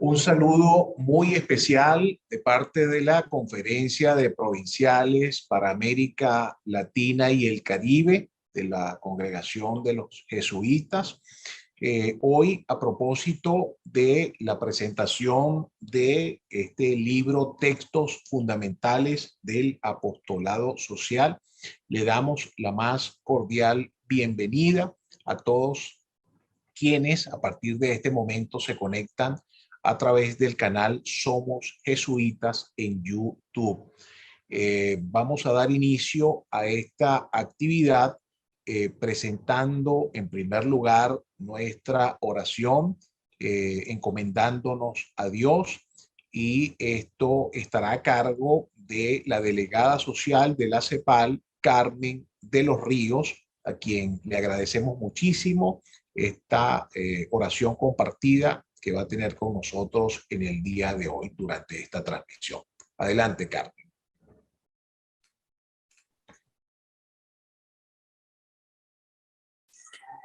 Un saludo muy especial de parte de la Conferencia de Provinciales para América Latina y el Caribe de la Congregación de los Jesuitas. Hoy, a propósito de la presentación de este libro Textos Fundamentales del Apostolado Social, le damos la más cordial bienvenida a todos quienes a partir de este momento se conectan a través del canal Somos Jesuitas en YouTube. Vamos a dar inicio a esta actividad presentando en primer lugar nuestra oración, encomendándonos a Dios, y esto estará a cargo de la delegada social de la CEPAL, Carmen de los Ríos, a quien le agradecemos muchísimo esta oración compartida que va a tener con nosotros en el día de hoy durante esta transmisión. Adelante, Carmen.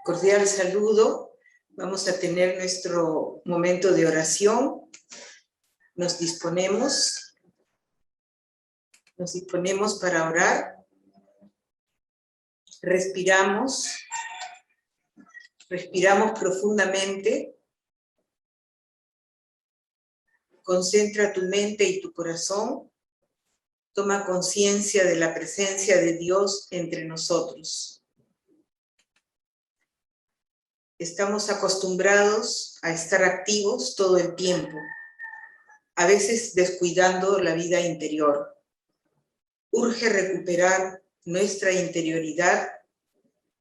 Cordial saludo. Vamos a tener nuestro momento de oración. Nos disponemos para orar. Respiramos profundamente. Concentra tu mente y tu corazón. Toma conciencia de la presencia de Dios entre nosotros. Estamos acostumbrados a estar activos todo el tiempo, a veces descuidando la vida interior. Urge recuperar nuestra interioridad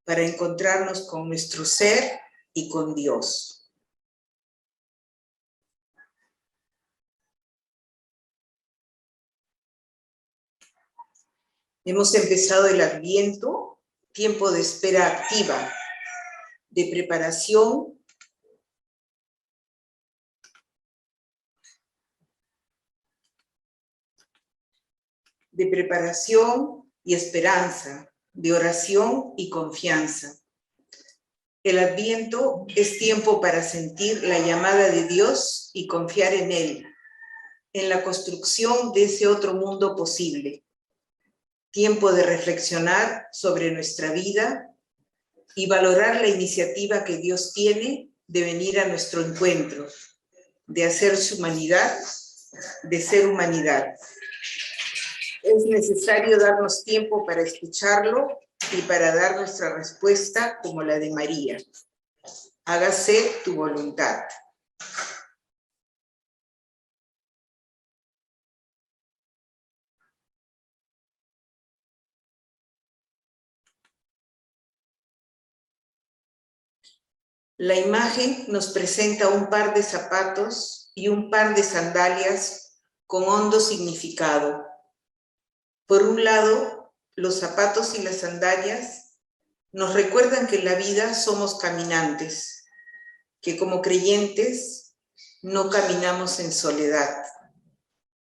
para encontrarnos con nuestro ser y con Dios. Hemos empezado el Adviento, tiempo de espera activa, de preparación, y esperanza, de oración y confianza. El Adviento es tiempo para sentir la llamada de Dios y confiar en Él, en la construcción de ese otro mundo posible. Tiempo de reflexionar sobre nuestra vida y valorar la iniciativa que Dios tiene de venir a nuestro encuentro, de hacerse humanidad, de ser humanidad. Es necesario darnos tiempo para escucharlo y para dar nuestra respuesta como la de María. Hágase tu voluntad. La imagen nos presenta un par de zapatos y un par de sandalias con hondo significado. Por un lado, los zapatos y las sandalias nos recuerdan que en la vida somos caminantes, que como creyentes no caminamos en soledad.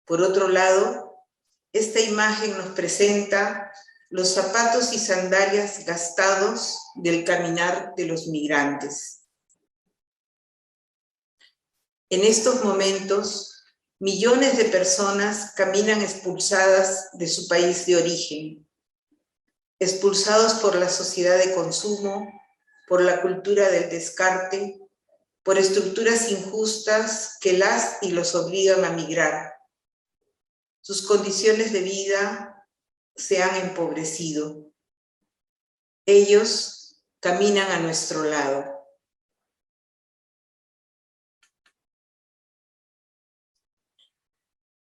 Por otro lado, esta imagen nos presenta los zapatos y sandalias gastados del caminar de los migrantes. En estos momentos, millones de personas caminan expulsadas de su país de origen, expulsados por la sociedad de consumo, por la cultura del descarte, por estructuras injustas que las y los obligan a migrar. Sus condiciones de vida se han empobrecido. Ellos caminan a nuestro lado.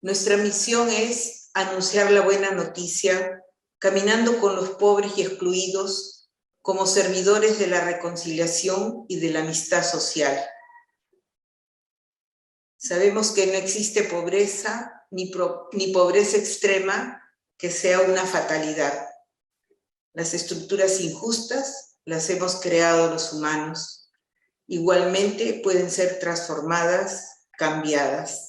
Nuestra misión es anunciar la buena noticia, caminando con los pobres y excluidos como servidores de la reconciliación y de la amistad social. Sabemos que no existe pobreza ni pobreza extrema que sea una fatalidad. Las estructuras injustas las hemos creado los humanos. Igualmente pueden ser transformadas, cambiadas.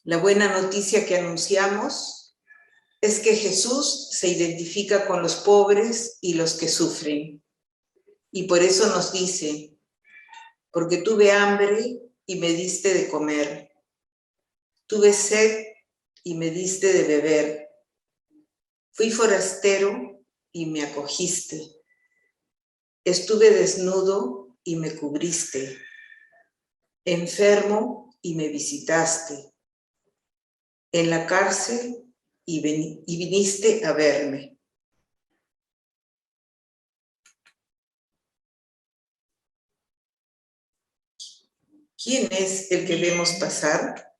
La buena noticia que anunciamos es que Jesús se identifica con los pobres y los que sufren. Y por eso nos dice, porque tuve hambre y me diste de comer, tuve sed y me diste de beber, fui forastero y me acogiste, estuve desnudo y me cubriste, enfermo y me visitaste, en la cárcel y viniste a verme. ¿Quién es el que vemos pasar?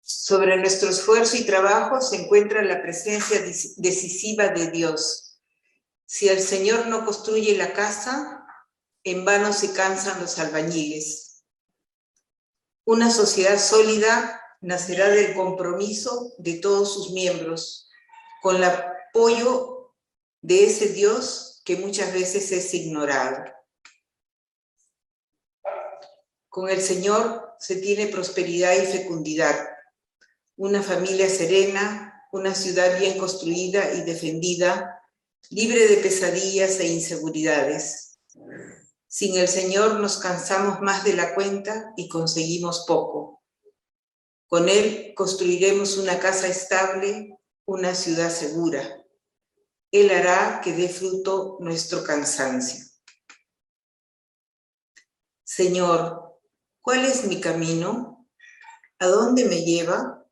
Sobre nuestro esfuerzo y trabajo se encuentra la presencia decisiva de Dios. Si el Señor no construye la casa, en vano se cansan los albañiles. Una sociedad sólida nacerá del compromiso de todos sus miembros, con el apoyo de ese Dios que muchas veces es ignorado. Con el Señor se tiene prosperidad y fecundidad, una familia serena, una ciudad bien construida y defendida, libre de pesadillas e inseguridades. Sin el Señor nos cansamos más de la cuenta y conseguimos poco. Con Él construiremos una casa estable, una ciudad segura. Él hará que dé fruto nuestro cansancio. Señor, ¿cuál es mi camino? ¿A dónde me lleva?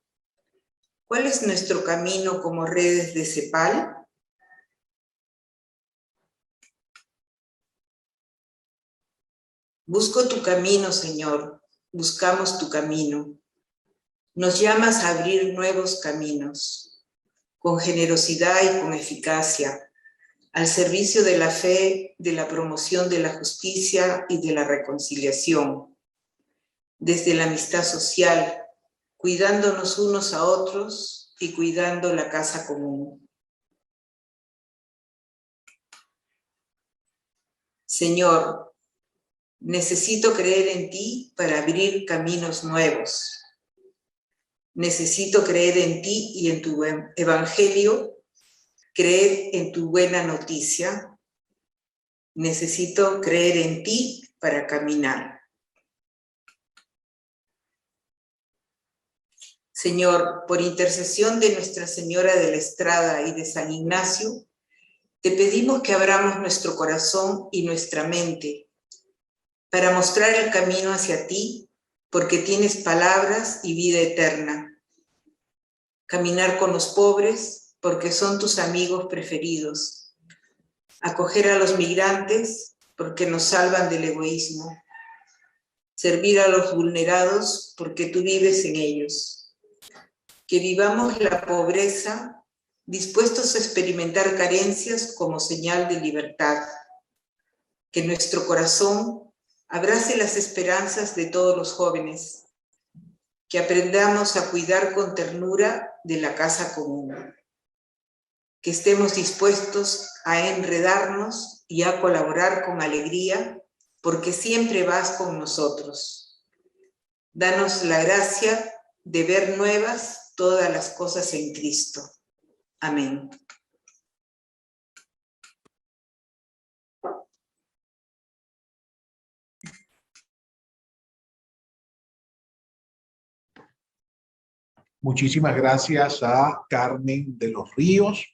¿Cuál es nuestro camino como redes de cepal? Busco tu camino, Señor, buscamos tu camino. Nos llamas a abrir nuevos caminos, con generosidad y con eficacia, al servicio de la fe, de la promoción de la justicia y de la reconciliación, desde la amistad social, cuidándonos unos a otros y cuidando la casa común. Señor, necesito creer en ti para abrir caminos nuevos. Necesito creer en ti y en tu evangelio, creer en tu buena noticia. Necesito creer en ti para caminar. Señor, por intercesión de Nuestra Señora de la Estrada y de San Ignacio, te pedimos que abramos nuestro corazón y nuestra mente para mostrar el camino hacia ti, porque tienes palabras y vida eterna. Caminar con los pobres, porque son tus amigos preferidos. Acoger a los migrantes, porque nos salvan del egoísmo. Servir a los vulnerados, porque tú vives en ellos. Que vivamos la pobreza, dispuestos a experimentar carencias como señal de libertad. Que nuestro corazón abrace las esperanzas de todos los jóvenes. Que aprendamos a cuidar con ternura de la casa común. Que estemos dispuestos a enredarnos y a colaborar con alegría, porque siempre vas con nosotros. Danos la gracia de ver nuevas todas las cosas en Cristo. Amén. Muchísimas gracias a Carmen de los Ríos,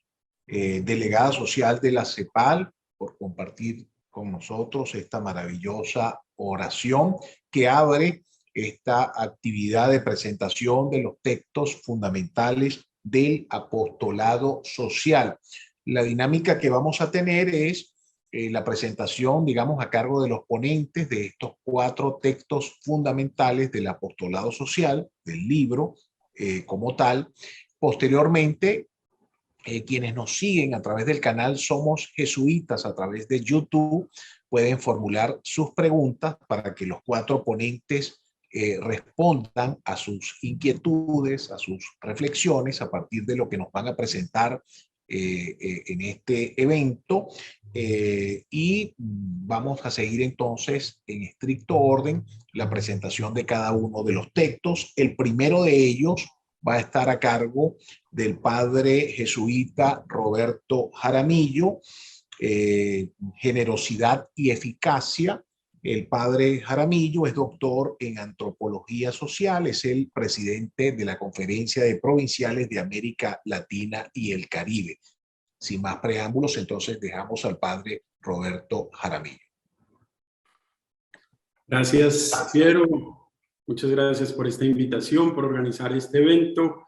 delegada social de la CEPAL, por compartir con nosotros esta maravillosa oración que abre esta actividad de presentación de los textos fundamentales del apostolado social. La dinámica que vamos a tener es la presentación, digamos, a cargo de los ponentes de estos 4 textos fundamentales del apostolado social, del libro como tal. Posteriormente, quienes nos siguen a través del canal Somos Jesuitas a través de YouTube pueden formular sus preguntas para que los 4 ponentes respondan a sus inquietudes, a sus reflexiones a partir de lo que nos van a presentar en este evento, y vamos a seguir entonces en estricto orden la presentación de cada uno de los textos. El primero de ellos va a estar a cargo del padre jesuita Roberto Jaramillo, generosidad y eficacia. El padre Jaramillo es doctor en antropología social, es el presidente de la Conferencia de Provinciales de América Latina y el Caribe. Sin más preámbulos, entonces dejamos al padre Roberto Jaramillo. Gracias, Piero. Muchas gracias por esta invitación, por organizar este evento.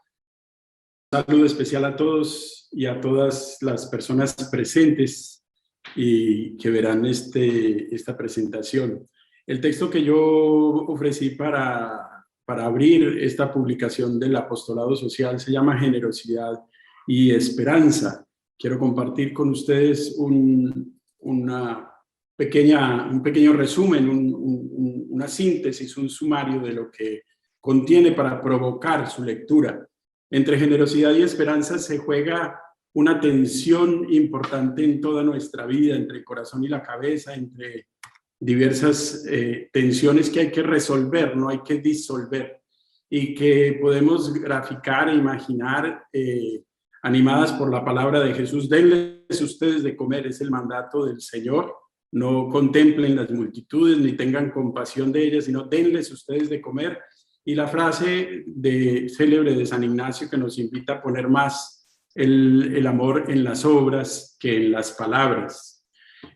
Un saludo especial a todos y a todas las personas presentes y que verán esta presentación. El texto que yo ofrecí para abrir esta publicación del Apostolado Social se llama Generosidad y Esperanza. Quiero compartir con ustedes un pequeño resumen, una síntesis, un sumario de lo que contiene para provocar su lectura. Entre generosidad y esperanza se juega una tensión importante en toda nuestra vida, entre el corazón y la cabeza, entre diversas tensiones que hay que resolver, no hay que disolver, y que podemos graficar e imaginar animadas por la palabra de Jesús. Denles ustedes de comer, es el mandato del Señor. No contemplen las multitudes ni tengan compasión de ellas, sino denles ustedes de comer. Y la frase célebre de San Ignacio que nos invita a poner más el amor en las obras que en las palabras.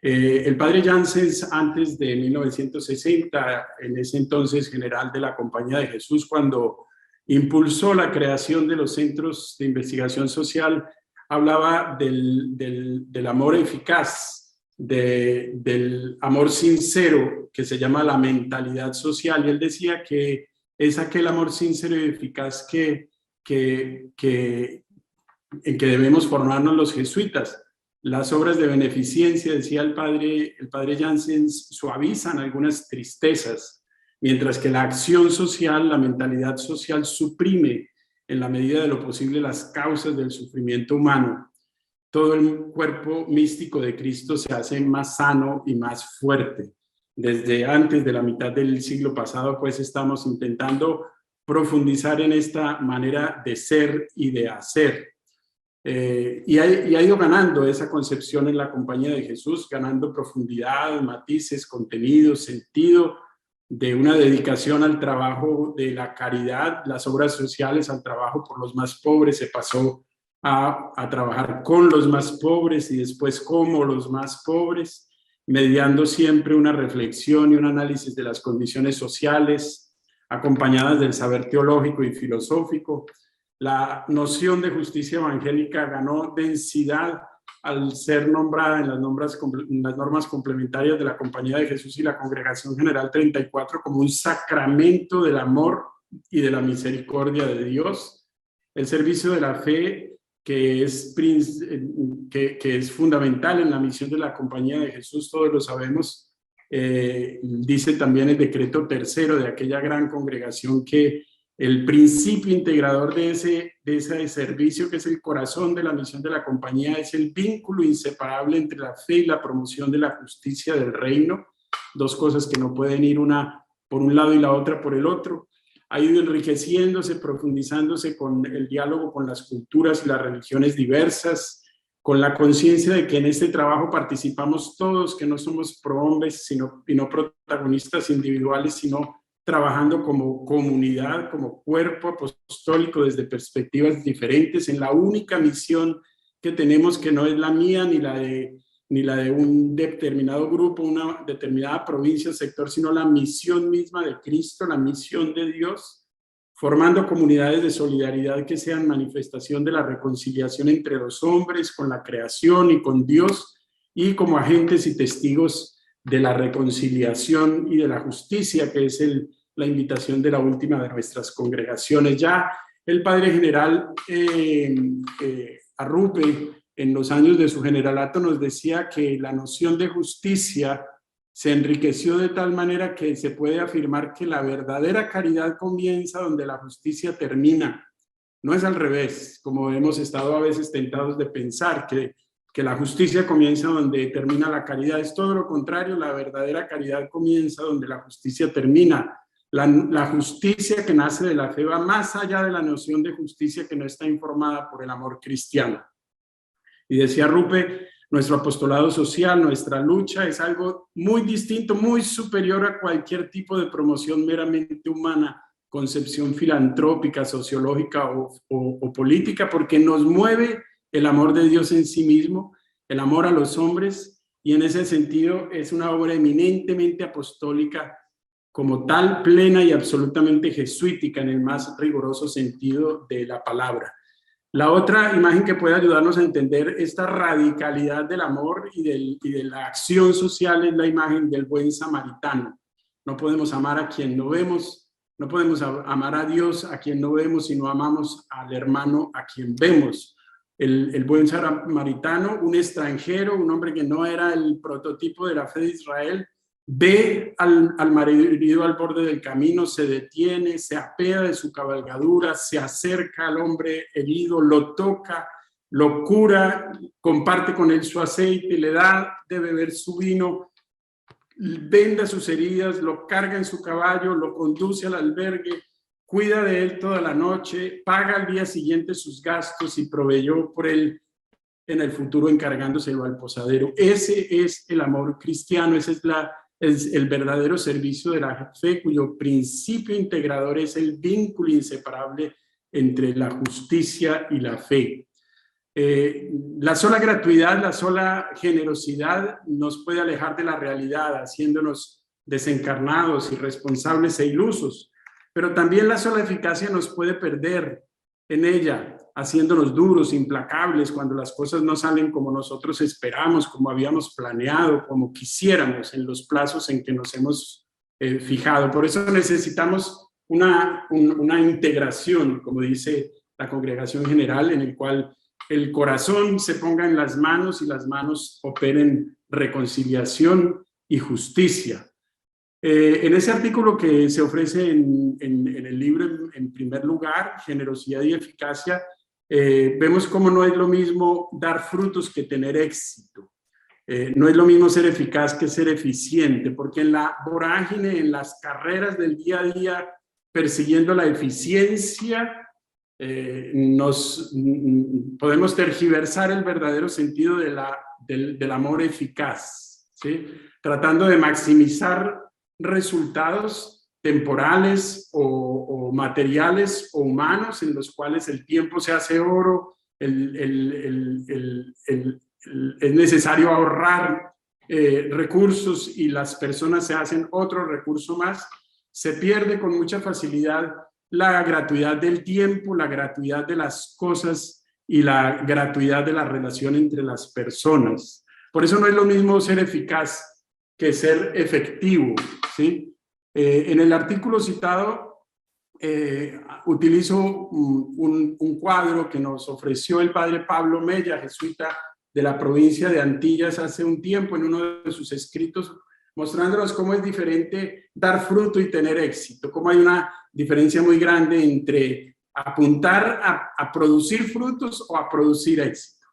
El padre Janssens, antes de 1960, en ese entonces general de la Compañía de Jesús, cuando impulsó la creación de los centros de investigación social, hablaba del amor eficaz, del amor sincero, que se llama la mentalidad social, y él decía que es aquel amor sincero y eficaz en que debemos formarnos los jesuitas. Las obras de beneficencia, decía el padre Janssens, suavizan algunas tristezas, mientras que la acción social, la mentalidad social, suprime en la medida de lo posible las causas del sufrimiento humano. Todo el cuerpo místico de Cristo se hace más sano y más fuerte. Desde antes de la mitad del siglo pasado, pues estamos intentando profundizar en esta manera de ser y de hacer. Y ha ido ganando esa concepción en la Compañía de Jesús, ganando profundidad, matices, contenidos, sentido de una dedicación al trabajo de la caridad, las obras sociales, al trabajo por los más pobres. Se pasó a trabajar con los más pobres y después como los más pobres, mediando siempre una reflexión y un análisis de las condiciones sociales, acompañadas del saber teológico y filosófico. La noción de justicia evangélica ganó densidad al ser nombrada en las normas complementarias de la Compañía de Jesús y la Congregación General 34 como un sacramento del amor y de la misericordia de Dios. El servicio de la fe, que es fundamental en la misión de la Compañía de Jesús, todos lo sabemos, dice también el decreto tercero de aquella gran congregación que el principio integrador de ese servicio, que es el corazón de la misión de la Compañía, es el vínculo inseparable entre la fe y la promoción de la justicia del reino, dos cosas que no pueden ir una por un lado y la otra por el otro. Ha ido enriqueciéndose, profundizándose con el diálogo con las culturas y las religiones diversas, con la conciencia de que en este trabajo participamos todos, que no somos prohombres y no protagonistas individuales, sino trabajando como comunidad, como cuerpo apostólico desde perspectivas diferentes en la única misión que tenemos, que no es la mía ni la de un determinado grupo, una determinada provincia o sector, sino la misión misma de Cristo, la misión de Dios, formando comunidades de solidaridad que sean manifestación de la reconciliación entre los hombres, con la creación y con Dios, y como agentes y testigos de la reconciliación y de la justicia, que es la invitación de la última de nuestras congregaciones. Ya el padre general Arrupe, en los años de su generalato, nos decía que la noción de justicia se enriqueció de tal manera que se puede afirmar que la verdadera caridad comienza donde la justicia termina. No es al revés, como hemos estado a veces tentados de pensar, que la justicia comienza donde termina la caridad. Es todo lo contrario, la verdadera caridad comienza donde la justicia termina. La justicia que nace de la fe va más allá de la noción de justicia que no está informada por el amor cristiano. Y decía Rupe, nuestro apostolado social, nuestra lucha es algo muy distinto, muy superior a cualquier tipo de promoción meramente humana, concepción filantrópica, sociológica o política, porque nos mueve el amor de Dios en sí mismo, el amor a los hombres, y en ese sentido es una obra eminentemente apostólica, como tal, plena y absolutamente jesuítica en el más riguroso sentido de la palabra. La otra imagen que puede ayudarnos a entender esta radicalidad del amor y de la acción social es la imagen del buen samaritano. No podemos amar a quien no vemos, no podemos amar a Dios a quien no vemos, sino amamos al hermano a quien vemos. El buen samaritano, un extranjero, un hombre que no era el prototipo de la fe de Israel, ve al marido al borde del camino, se detiene, se apea de su cabalgadura, se acerca al hombre herido, lo toca, lo cura, comparte con él su aceite, le da de beber su vino, venda sus heridas, lo carga en su caballo, lo conduce al albergue, cuida de él toda la noche, paga al día siguiente sus gastos y proveyó por él en el futuro encargándoselo al posadero. Ese es el amor cristiano, ese es el verdadero servicio de la fe, cuyo principio integrador es el vínculo inseparable entre la justicia y la fe. La sola gratuidad, la sola generosidad nos puede alejar de la realidad, haciéndonos desencarnados, irresponsables e ilusos, pero también la sola eficacia nos puede perder en ella, haciéndonos duros, implacables, cuando las cosas no salen como nosotros esperamos, como habíamos planeado, como quisiéramos, en los plazos en que nos hemos fijado. Por eso necesitamos una integración, como dice la Congregación General, en el cual el corazón se ponga en las manos y las manos operen reconciliación y justicia. En ese artículo que se ofrece en el libro, en primer lugar, Generosidad y Eficacia, vemos cómo no es lo mismo dar frutos que tener éxito. No es lo mismo ser eficaz que ser eficiente, porque en la vorágine, en las carreras del día a día, persiguiendo la eficiencia, podemos tergiversar el verdadero sentido del amor eficaz, ¿sí? Tratando de maximizar resultados temporales o materiales o humanos en los cuales el tiempo se hace oro, es necesario ahorrar recursos y las personas se hacen otro recurso más. Se pierde con mucha facilidad la gratuidad del tiempo, la gratuidad de las cosas y la gratuidad de la relación entre las personas. Por eso no es lo mismo ser eficaz que ser efectivo, ¿sí? En el artículo citado utilizo un cuadro que nos ofreció el padre Pablo Mella, jesuita de la provincia de Antillas, hace un tiempo en uno de sus escritos, mostrándonos cómo es diferente dar fruto y tener éxito, cómo hay una diferencia muy grande entre apuntar a producir frutos o a producir éxito.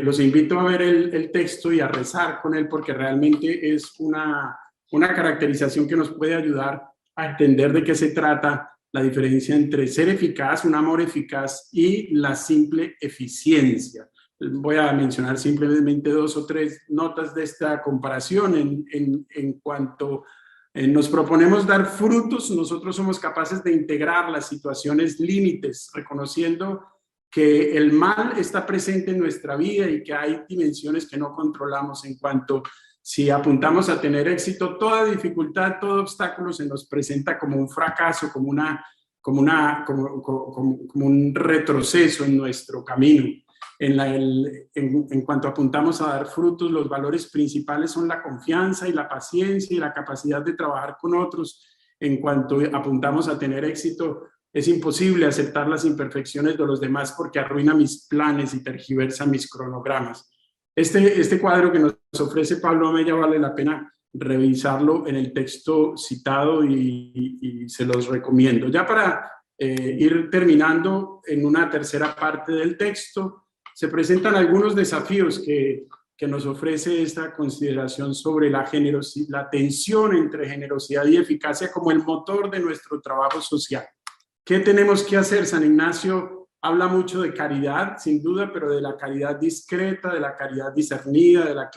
Los invito a ver el texto y a rezar con él, porque realmente es una caracterización que nos puede ayudar a entender de qué se trata la diferencia entre ser eficaz, un amor eficaz, y la simple eficiencia. Voy a mencionar simplemente 2 o 3 notas de esta comparación. En cuanto nos proponemos dar frutos, nosotros somos capaces de integrar las situaciones límites, reconociendo que el mal está presente en nuestra vida y que hay dimensiones que no controlamos. En cuanto si apuntamos a tener éxito, toda dificultad, todo obstáculo se nos presenta como un fracaso, como un retroceso en nuestro camino. En cuanto apuntamos a dar frutos, los valores principales son la confianza y la paciencia y la capacidad de trabajar con otros. En cuanto apuntamos a tener éxito, es imposible aceptar las imperfecciones de los demás porque arruina mis planes y tergiversa mis cronogramas. Este cuadro que nos ofrece Pablo Mella vale la pena revisarlo en el texto citado y se los recomiendo. Ya para ir terminando, en una tercera parte del texto se presentan algunos desafíos que nos ofrece esta consideración sobre la tensión entre generosidad y eficacia como el motor de nuestro trabajo social. ¿Qué tenemos que hacer? San Ignacio habla mucho de caridad, sin duda, pero de la caridad discreta, de la caridad discernida, de la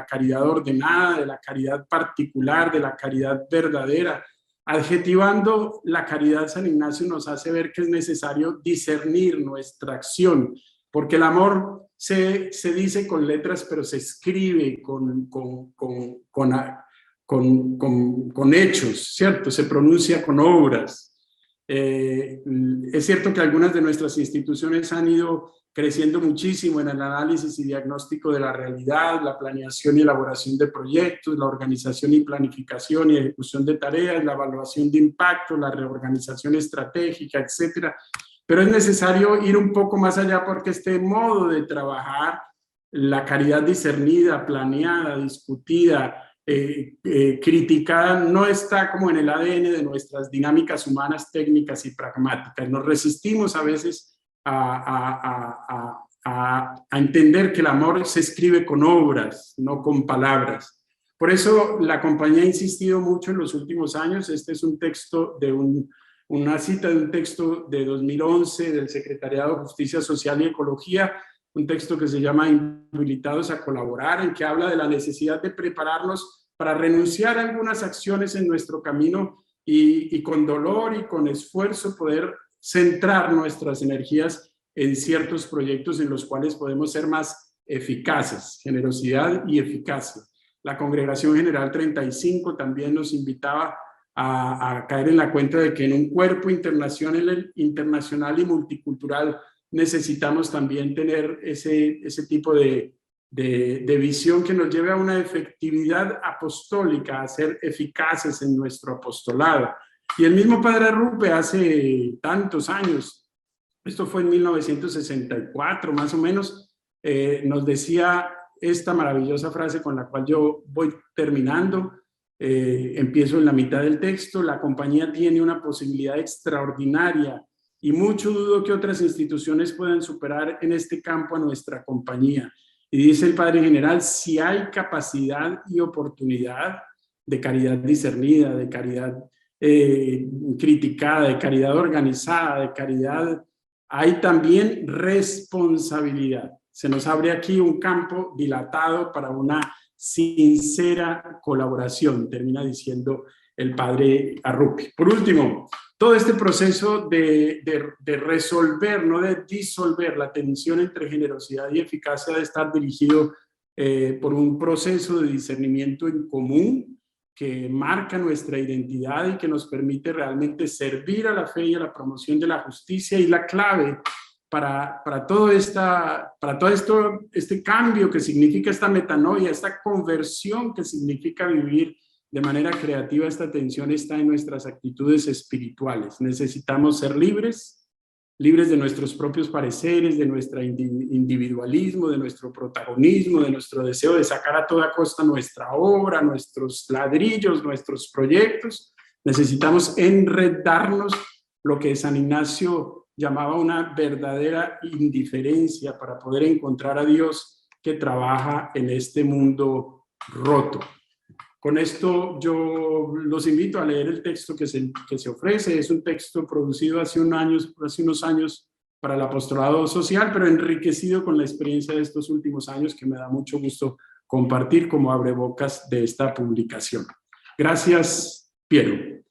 caridad ordenada, de la caridad particular, de la caridad verdadera. Adjetivando la caridad, San Ignacio nos hace ver que es necesario discernir nuestra acción, porque el amor se dice con letras, pero se escribe con hechos, ¿cierto? Se pronuncia con obras. Es cierto que algunas de nuestras instituciones han ido creciendo muchísimo en el análisis y diagnóstico de la realidad, la planeación y elaboración de proyectos, la organización y planificación y ejecución de tareas, la evaluación de impacto, la reorganización estratégica, etcétera. Pero es necesario ir un poco más allá porque este modo de trabajar, la caridad discernida, planeada, discutida, criticada, no está como en el ADN de nuestras dinámicas humanas, técnicas y pragmáticas. Nos resistimos a veces a entender que el amor se escribe con obras, no con palabras. Por eso la compañía ha insistido mucho en los últimos años. Este es un texto de una cita de un texto de 2011 del Secretariado de Justicia Social y Ecología, un texto que se llama Invitados a Colaborar, en que habla de la necesidad de prepararnos para renunciar a algunas acciones en nuestro camino y con dolor y con esfuerzo poder centrar nuestras energías en ciertos proyectos en los cuales podemos ser más eficaces, generosidad y eficacia. La Congregación General 35 también nos invitaba a caer en la cuenta de que en un cuerpo internacional y multicultural necesitamos también tener ese tipo de visión que nos lleve a una efectividad apostólica, a ser eficaces en nuestro apostolado. Y el mismo Padre Arrupe hace tantos años, esto fue en 1964 más o menos, nos decía esta maravillosa frase con la cual yo voy terminando. Empiezo en la mitad del texto: la compañía tiene una posibilidad extraordinaria y mucho dudo que otras instituciones puedan superar en este campo a nuestra compañía. Y dice el Padre General: si hay capacidad y oportunidad de caridad discernida, de caridad criticada, de caridad organizada, de caridad, hay también responsabilidad. Se nos abre aquí un campo dilatado para una sincera colaboración, termina diciendo el Padre Arrupe. Por último, todo este proceso de resolver, no de disolver, la tensión entre generosidad y eficacia debe estar dirigido por un proceso de discernimiento en común que marca nuestra identidad y que nos permite realmente servir a la fe y a la promoción de la justicia. Y la clave para todo este cambio que significa esta metanoia, esta conversión que significa vivir de manera creativa esta tensión, está en nuestras actitudes espirituales. Necesitamos ser libres de nuestros propios pareceres, de nuestro individualismo, de nuestro protagonismo, de nuestro deseo de sacar a toda costa nuestra obra, nuestros ladrillos, nuestros proyectos. Necesitamos enredarnos, lo que San Ignacio llamaba una verdadera indiferencia, para poder encontrar a Dios que trabaja en este mundo roto. Con esto yo los invito a leer el texto que se ofrece. Es un texto producido hace unos años para el apostolado social, pero enriquecido con la experiencia de estos últimos años, que me da mucho gusto compartir como abrebocas de esta publicación. Gracias, Piero.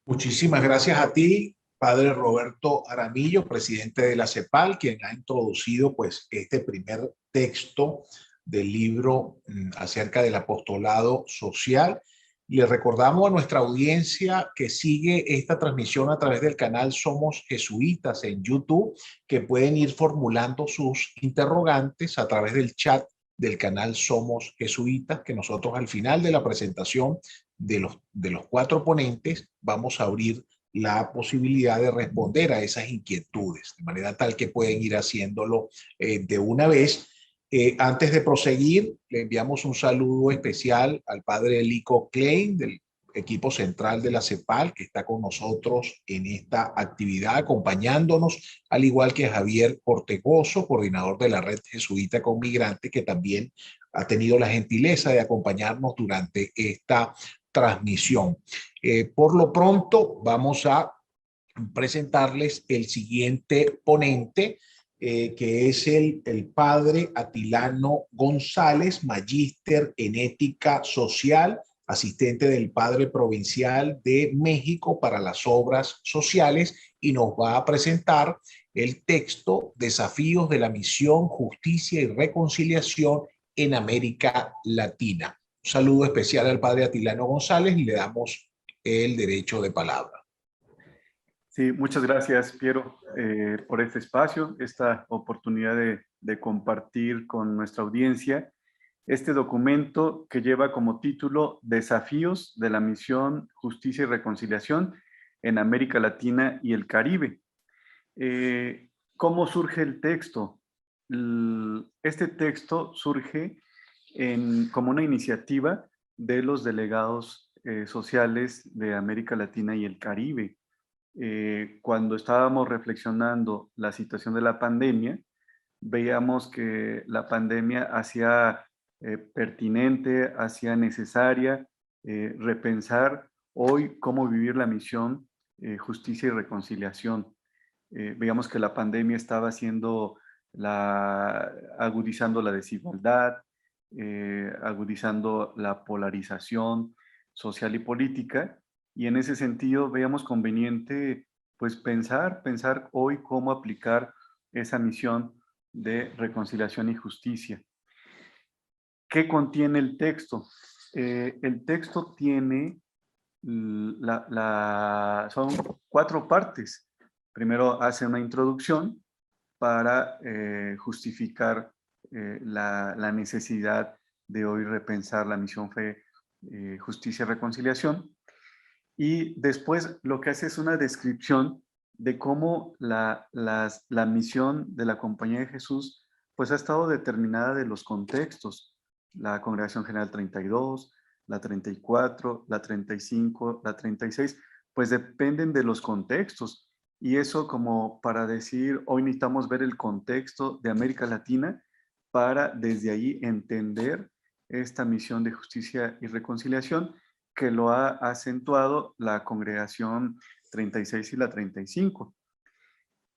Muchísimas gracias a ti, Padre Roberto Aramillo, presidente de la CEPAL, quien ha introducido pues este primer texto del libro acerca del apostolado social. Le recordamos a nuestra audiencia que sigue esta transmisión a través del canal Somos Jesuitas en YouTube, que pueden ir formulando sus interrogantes a través del chat del canal Somos Jesuitas, que nosotros al final de la presentación de los cuatro ponentes vamos a abrir la posibilidad de responder a esas inquietudes, de manera tal que pueden ir haciéndolo de una vez. Antes de proseguir, le enviamos un saludo especial al padre Lico Klein del equipo central de la CEPAL, que está con nosotros en esta actividad, acompañándonos, al igual que Javier Ortegozo, coordinador de la Red Jesuita con Migrantes, que también ha tenido la gentileza de acompañarnos durante esta transmisión. Por lo pronto, vamos a presentarles el siguiente ponente, que es el padre Atilano González, magíster en ética social, asistente del padre provincial de México para las obras sociales, y nos va a presentar el texto Desafíos de la Misión, Justicia y Reconciliación en América Latina. Un saludo especial al padre Atilano González y le damos el derecho de palabra. Sí, muchas gracias, Piero, por este espacio, esta oportunidad de compartir con nuestra audiencia este documento que lleva como título Desafíos de la Misión, Justicia y Reconciliación en América Latina y el Caribe. ¿Cómo surge el texto? Este texto surge como una iniciativa de los delegados sociales de América Latina y el Caribe. Cuando estábamos reflexionando la situación de la pandemia, veíamos que la pandemia hacía pertinente, hacía necesaria repensar hoy cómo vivir la misión justicia y reconciliación. Veíamos que la pandemia estaba agudizando la desigualdad, agudizando la polarización social y política, y en ese sentido veíamos conveniente pues pensar hoy cómo aplicar esa misión de reconciliación y justicia. ¿Qué contiene el texto? El texto tiene, son 4 partes. Primero hace una introducción para justificar la necesidad de hoy repensar la misión fe, justicia y reconciliación. Y después lo que hace es una descripción de cómo la misión de la Compañía de Jesús pues ha estado determinada de los contextos. La Congregación General 32, la 34, la 35, la 36, pues dependen de los contextos. Y eso como para decir, hoy necesitamos ver el contexto de América Latina para desde ahí entender esta misión de justicia y reconciliación que lo ha acentuado la Congregación 36 y la 35.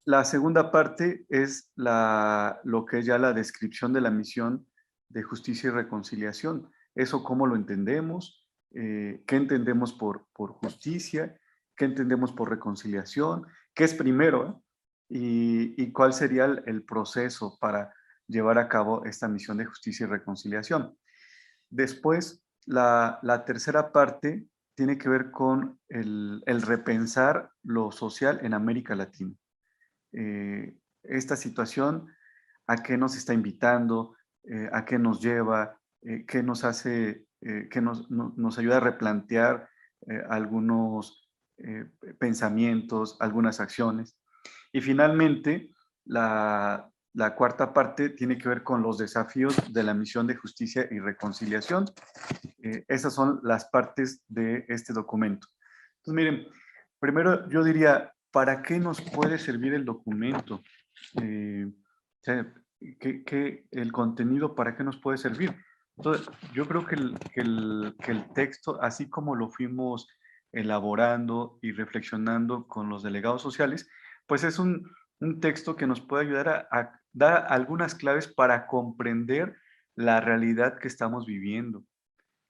La segunda parte es lo que es ya la descripción de la misión de justicia y reconciliación. Eso cómo lo entendemos, qué entendemos por justicia, qué entendemos por reconciliación, qué es primero, y cuál sería el proceso para llevar a cabo esta misión de justicia y reconciliación. Después, la tercera parte tiene que ver con el repensar lo social en América Latina. Esta situación, ¿a qué nos está invitando? ¿A qué nos lleva? ¿Qué nos hace? ¿Qué nos ayuda a replantear algunos pensamientos, algunas acciones? Y finalmente, la cuarta parte tiene que ver con los desafíos de la misión de justicia y reconciliación. Esas son las partes de este documento. Entonces, miren, primero yo diría, ¿para qué nos puede servir el documento? O sea, el contenido, ¿para qué nos puede servir? Entonces, yo creo que el texto, así como lo fuimos elaborando y reflexionando con los delegados sociales, pues es un texto que nos puede ayudar a dar algunas claves para comprender la realidad que estamos viviendo,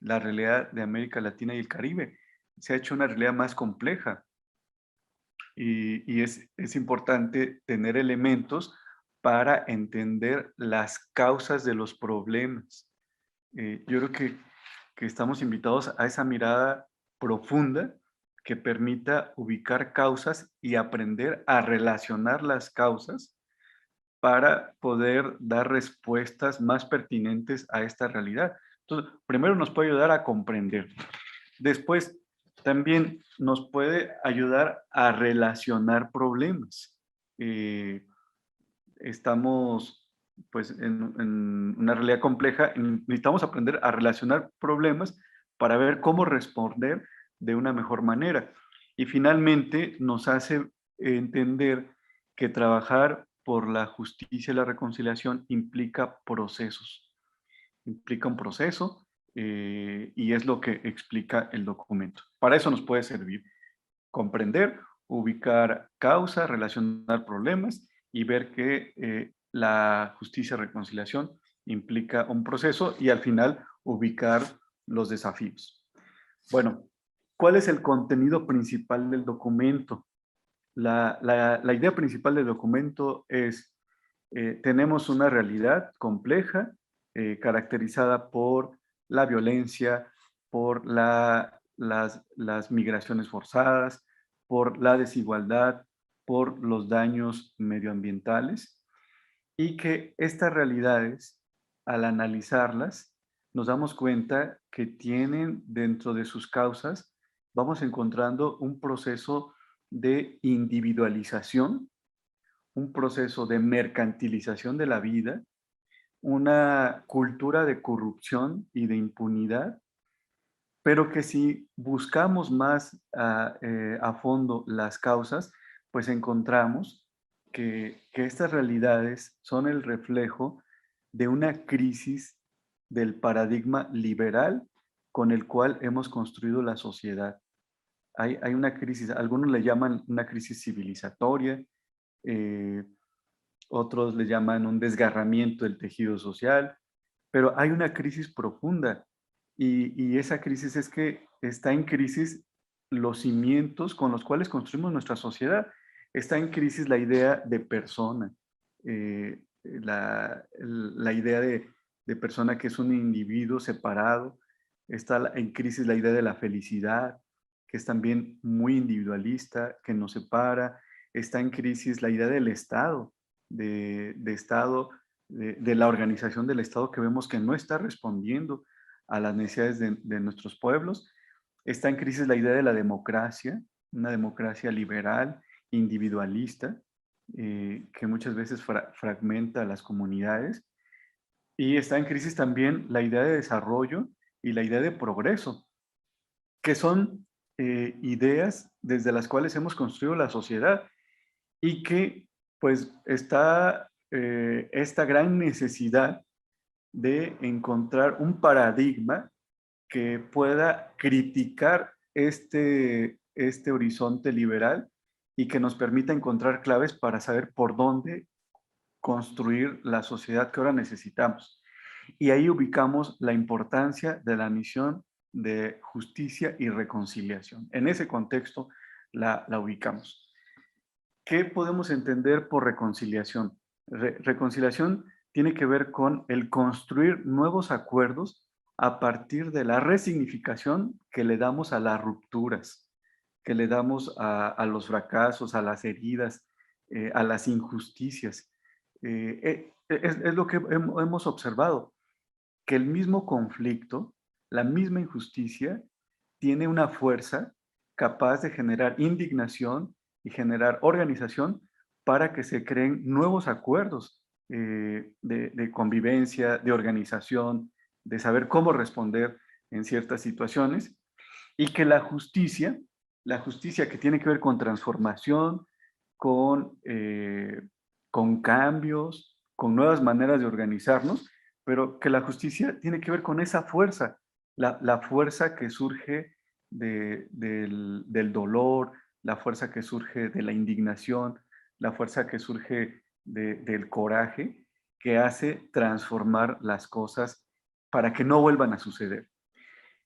la realidad de América Latina y el Caribe. Se ha hecho una realidad más compleja y es importante tener elementos para entender las causas de los problemas. Yo creo que estamos invitados a esa mirada profunda que permita ubicar causas y aprender a relacionar las causas para poder dar respuestas más pertinentes a esta realidad. Entonces, primero nos puede ayudar a comprender. Después, también nos puede ayudar a relacionar problemas. Estamos pues en una realidad compleja, necesitamos aprender a relacionar problemas para ver cómo responder de una mejor manera. Y finalmente nos hace entender que trabajar por la justicia y la reconciliación implica procesos, implica un proceso y es lo que explica el documento. Para eso nos puede servir comprender ubicar causa, relacionar problemas y ver que la justicia reconciliación implica un proceso y al final ubicar los desafíos. Bueno, ¿cuál es el contenido principal del documento? La idea principal del documento es, tenemos una realidad compleja, caracterizada por la violencia, por las migraciones forzadas, por la desigualdad, por los daños medioambientales, y que estas realidades, al analizarlas, nos damos cuenta que tienen dentro de sus causas, vamos encontrando un proceso de individualización, un proceso de mercantilización de la vida, una cultura de corrupción y de impunidad, pero que si buscamos más a fondo las causas, pues encontramos que estas realidades son el reflejo de una crisis del paradigma liberal con el cual hemos construido la sociedad. Hay una crisis, algunos le llaman una crisis civilizatoria, eh, otros le llaman un desgarramiento del tejido social, pero hay una crisis profunda y esa crisis es que está en crisis los cimientos con los cuales construimos nuestra sociedad. Está en crisis la idea de persona, la idea de persona que es un individuo separado. Está en crisis la idea de la felicidad, que es también muy individualista, que nos separa. Está en crisis la idea del Estado, de Estado, de la organización del Estado, que vemos que no está respondiendo a las necesidades de nuestros pueblos. Está en crisis la idea de la democracia, una democracia liberal, individualista, que muchas veces fragmenta a las comunidades. Y está en crisis también la idea de desarrollo y la idea de progreso, que son ideas desde las cuales hemos construido la sociedad y que pues está esta gran necesidad de encontrar un paradigma que pueda criticar este horizonte liberal y que nos permita encontrar claves para saber por dónde construir la sociedad que ahora necesitamos. Y ahí ubicamos la importancia de la misión de justicia y reconciliación. En ese contexto la ubicamos. ¿Qué podemos entender por reconciliación? Reconciliación tiene que ver con el construir nuevos acuerdos a partir de la resignificación que le damos a las rupturas, que le damos a los fracasos, a las heridas, a las injusticias. Es lo que hemos observado, que el mismo conflicto, la misma injusticia, tiene una fuerza capaz de generar indignación y generar organización para que se creen nuevos acuerdos de convivencia, de organización, de saber cómo responder en ciertas situaciones, y que la justicia que tiene que ver con transformación, con cambios, con nuevas maneras de organizarnos, pero que la justicia tiene que ver con esa fuerza, la fuerza que surge del dolor, la fuerza que surge de la indignación, la fuerza que surge del coraje, que hace transformar las cosas para que no vuelvan a suceder.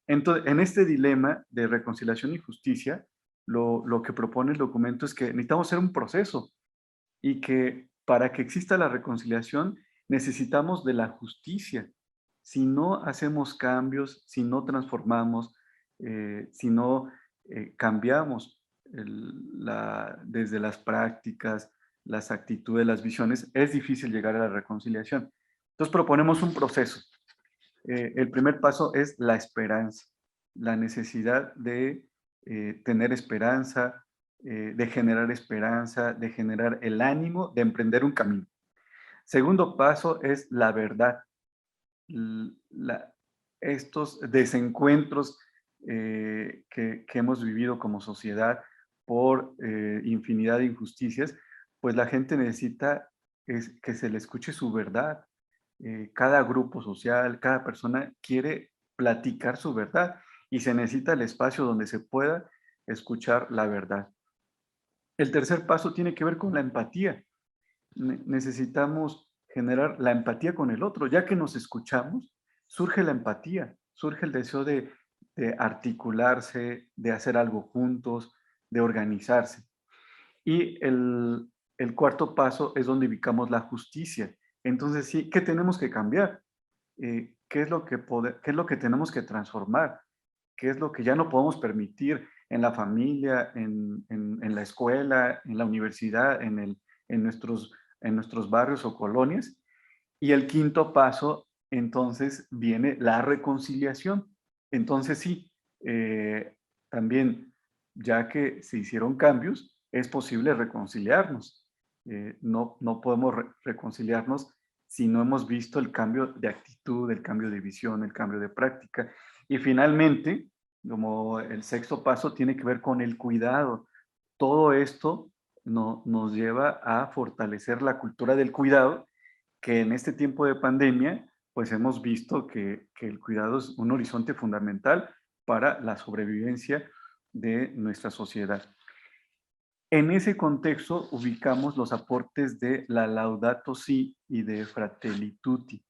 Entonces, en este dilema de reconciliación y justicia, lo que propone el documento es que necesitamos hacer un proceso y que para que exista la reconciliación necesitamos de la justicia. Si no hacemos cambios, si no transformamos, si no cambiamos desde las prácticas, las actitudes, las visiones, es difícil llegar a la reconciliación. Entonces proponemos un proceso. El primer paso es la esperanza, la necesidad de tener esperanza, de generar el ánimo de emprender un camino. Segundo paso es la verdad. Estos desencuentros que hemos vivido como sociedad por infinidad de injusticias, pues la gente necesita que se le escuche su verdad. Cada grupo social, cada persona quiere platicar su verdad y se necesita el espacio donde se pueda escuchar la verdad. El tercer paso tiene que ver con la empatía. Necesitamos generar la empatía con el otro. Ya que nos escuchamos, surge la empatía, surge el deseo de articularse, de hacer algo juntos, de organizarse. Y el cuarto paso es donde ubicamos la justicia. Entonces, sí, ¿qué tenemos que cambiar? ¿Qué es lo que qué es lo que tenemos que transformar? ¿Qué es lo que ya no podemos permitir en la familia, en la escuela, en la universidad, en nuestros barrios o colonias? Y el quinto paso, entonces, viene la reconciliación. Entonces, sí, también, ya que se hicieron cambios, es posible reconciliarnos. No podemos reconciliarnos si no hemos visto el cambio de actitud, el cambio de visión, el cambio de práctica. Y finalmente, como el sexto paso, tiene que ver con el cuidado. Todo esto nos lleva a fortalecer la cultura del cuidado, que en este tiempo de pandemia, pues hemos visto que el cuidado es un horizonte fundamental para la sobrevivencia de nuestra sociedad. En ese contexto ubicamos los aportes de la Laudato Si y de Fratelli Tutti.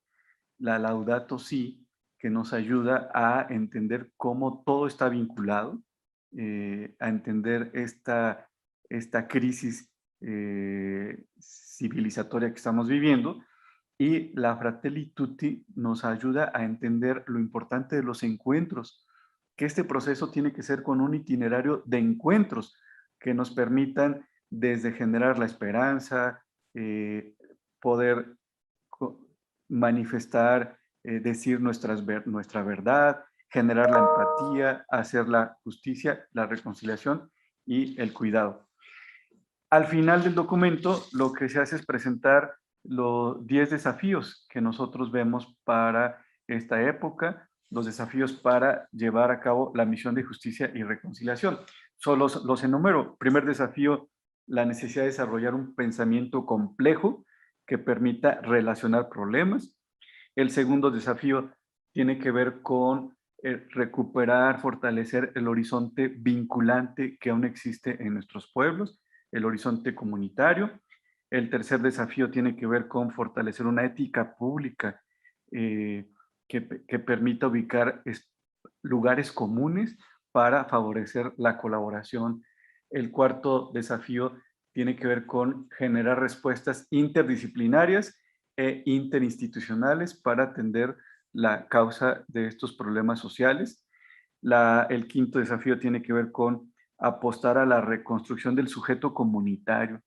La Laudato Si, que nos ayuda a entender cómo todo está vinculado, a entender esta crisis civilizatoria que estamos viviendo, y la Fratelli Tutti nos ayuda a entender lo importante de los encuentros, que este proceso tiene que ser con un itinerario de encuentros que nos permitan desde generar la esperanza, poder manifestar, decir nuestra verdad, generar la empatía, hacer la justicia, la reconciliación y el cuidado. Al final del documento, lo que se hace es presentar los 10 desafíos que nosotros vemos para esta época, los desafíos para llevar a cabo la misión de justicia y reconciliación. Solo los enumero. Primer desafío, la necesidad de desarrollar un pensamiento complejo que permita relacionar problemas. El segundo desafío tiene que ver con recuperar, fortalecer el horizonte vinculante que aún existe en nuestros pueblos, el horizonte comunitario. El tercer desafío tiene que ver con fortalecer una ética pública que permita ubicar lugares comunes para favorecer la colaboración. El cuarto desafío tiene que ver con generar respuestas interdisciplinarias e interinstitucionales para atender la causa de estos problemas sociales. El quinto desafío tiene que ver con apostar a la reconstrucción del sujeto comunitario.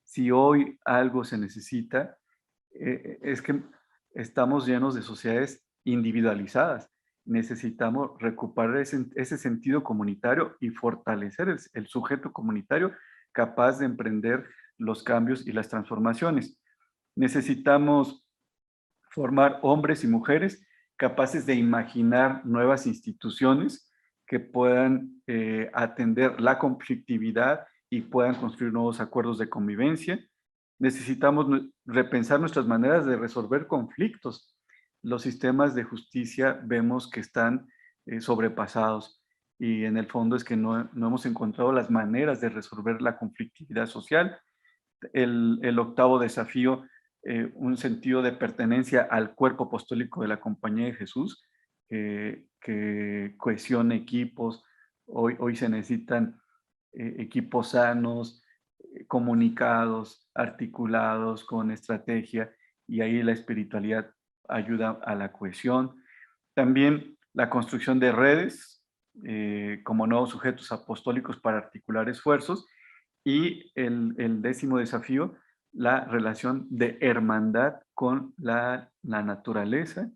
Si hoy algo se necesita, es que estamos llenos de sociedades individualizadas. Necesitamos recuperar ese sentido comunitario y fortalecer el sujeto comunitario capaz de emprender los cambios y las transformaciones. Necesitamos formar hombres y mujeres capaces de imaginar nuevas instituciones que puedan atender la conflictividad y puedan construir nuevos acuerdos de convivencia. Necesitamos repensar nuestras maneras de resolver conflictos. Los sistemas de justicia vemos que están sobrepasados y en el fondo es que no hemos encontrado las maneras de resolver la conflictividad social. El octavo desafío, un sentido de pertenencia al cuerpo apostólico de la Compañía de Jesús, que cohesione equipos. Hoy se necesitan equipos sanos, comunicados, articulados, con estrategia, y ahí la espiritualidad ayuda a la cohesión. También la construcción de redes como nuevos sujetos apostólicos para articular esfuerzos. Y el décimo desafío, la relación de hermandad con la naturaleza,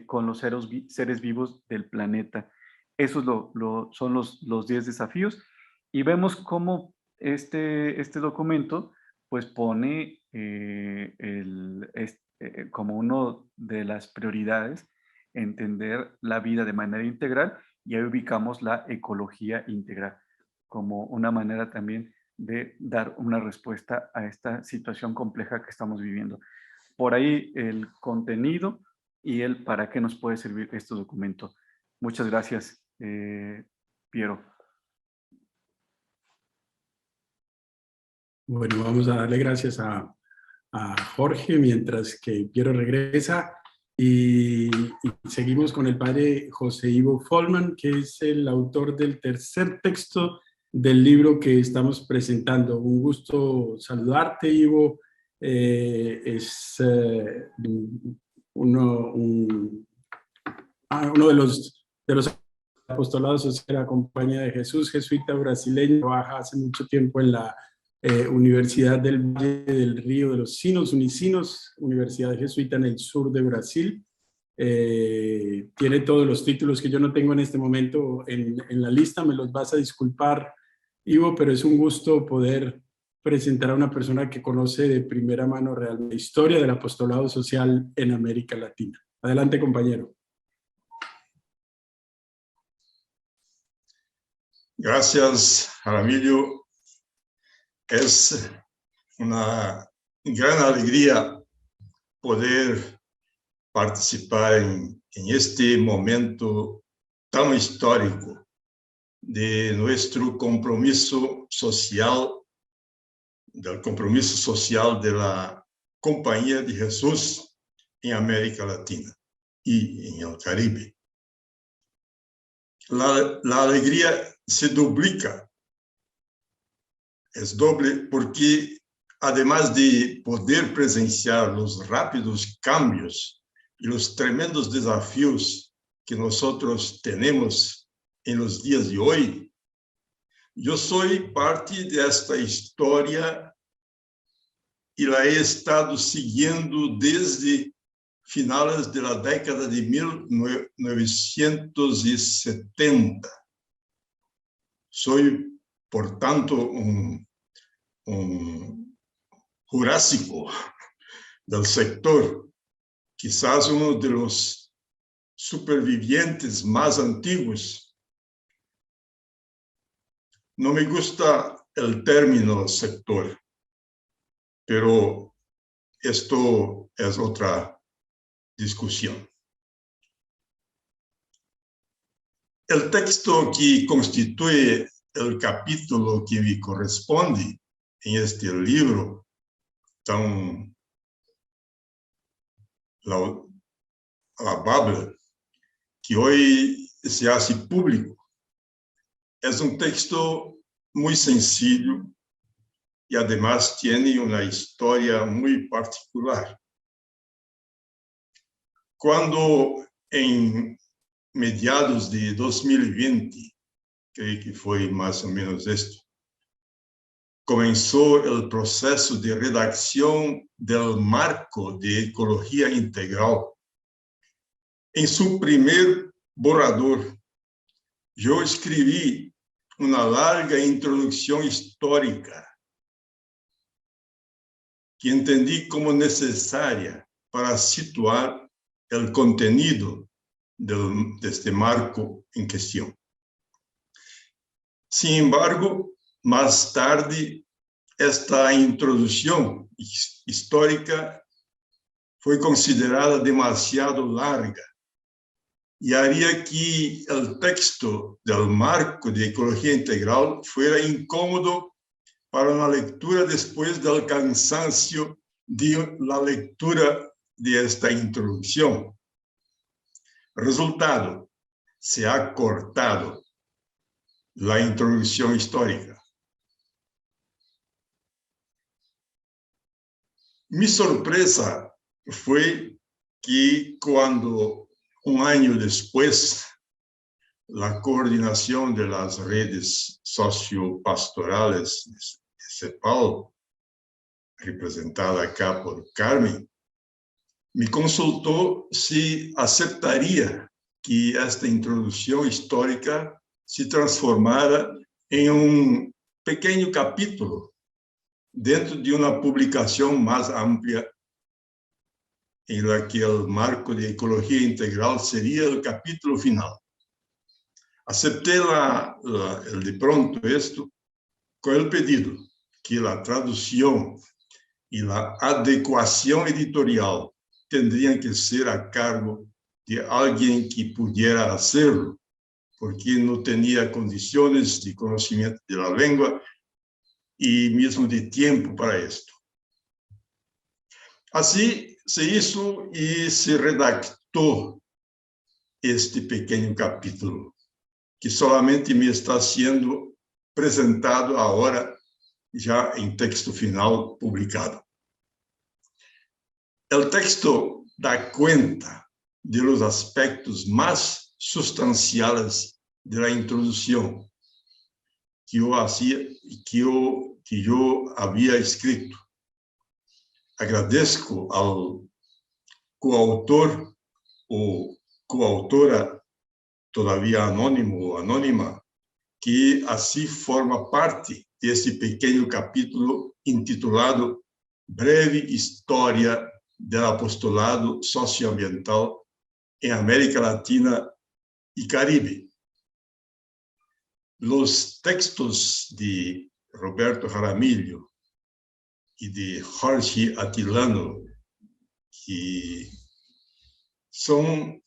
con los seres vivos del planeta. Esos son los 10 desafíos. Y vemos cómo este documento pues pone como uno de las prioridades entender la vida de manera integral, y ahí ubicamos la ecología integral como una manera también de dar una respuesta a esta situación compleja que estamos viviendo. Por ahí el contenido y el para qué nos puede servir este documento. Muchas gracias, Piero. Bueno, vamos a darle gracias a Jorge mientras que Piero regresa y seguimos con el padre José Ivo Folman, que es el autor del tercer texto del libro que estamos presentando. Un gusto saludarte, Ivo. Es uno de los apostolados sociales de la Compañía de Jesús, jesuita brasileño, trabaja hace mucho tiempo en la Universidad del Valle del Río de los Sinos, Unicinos, Universidad Jesuita en el sur de Brasil. Tiene todos los títulos que yo no tengo en este momento en la lista, me los vas a disculpar, Ivo, pero es un gusto poder presentar a una persona que conoce de primera mano realmente la historia del apostolado social en América Latina. Adelante, compañero. Gracias, Jaramillo. Es una gran alegría poder participar en este momento tan histórico de nuestro compromiso social, del compromiso social de la Compañía de Jesús en América Latina y en el Caribe. La alegría se duplica. Es doble porque, además de poder presenciar los rápidos cambios y los tremendos desafíos que nosotros tenemos en los días de hoy, yo soy parte de esta historia y la he estado siguiendo desde finales de la década de 1970. Soy, por tanto, un jurásico del sector, quizás uno de los supervivientes más antiguos. No me gusta el término sector, pero esto es otra discusión. El texto que constituye el capítulo que me corresponde en este libro tan alabable, que hoy se hace público, es un texto muy sencillo y además tiene una historia muy particular. Cuando en mediados de 2020, creo que fue más o menos esto, comenzó el proceso de redacción del marco de ecología integral. En su primer borrador, yo escribí una larga introducción histórica que entendí como necesaria para situar el contenido de este marco en cuestión. Sin embargo, más tarde, esta introducción histórica fue considerada demasiado larga y haría que el texto del marco de ecología integral fuera incómodo para una lectura después del cansancio de la lectura de esta introducción. Resultado, se ha cortado la introducción histórica. Mi sorpresa fue que cuando un año después la coordinación de las redes sociopastorales de CEPAL, representada acá por Carmen, me consultó si aceptaría que esta introducción histórica se transformara en un pequeño capítulo dentro de una publicación más amplia en la que el marco de ecología integral sería el capítulo final. Acepté de pronto esto con el pedido que la traducción y la adecuación editorial tendrían que ser a cargo de alguien que pudiera hacerlo, porque no tenía condiciones de conocimiento de la lengua y mismo de tiempo para esto. Así se hizo y se redactó este pequeño capítulo, que solamente me está siendo presentado ahora, ya en texto final publicado. El texto da cuenta de los aspectos más sustanciales de la introducción que yo había escrito. Agradezco al coautor o coautora, todavía anónimo o anónima, que así forma parte de este pequeño capítulo intitulado Breve História del Apostolado Socioambiental en América Latina y Caribe. Los textos de Roberto Jaramillo y de Jorge Atilano, que son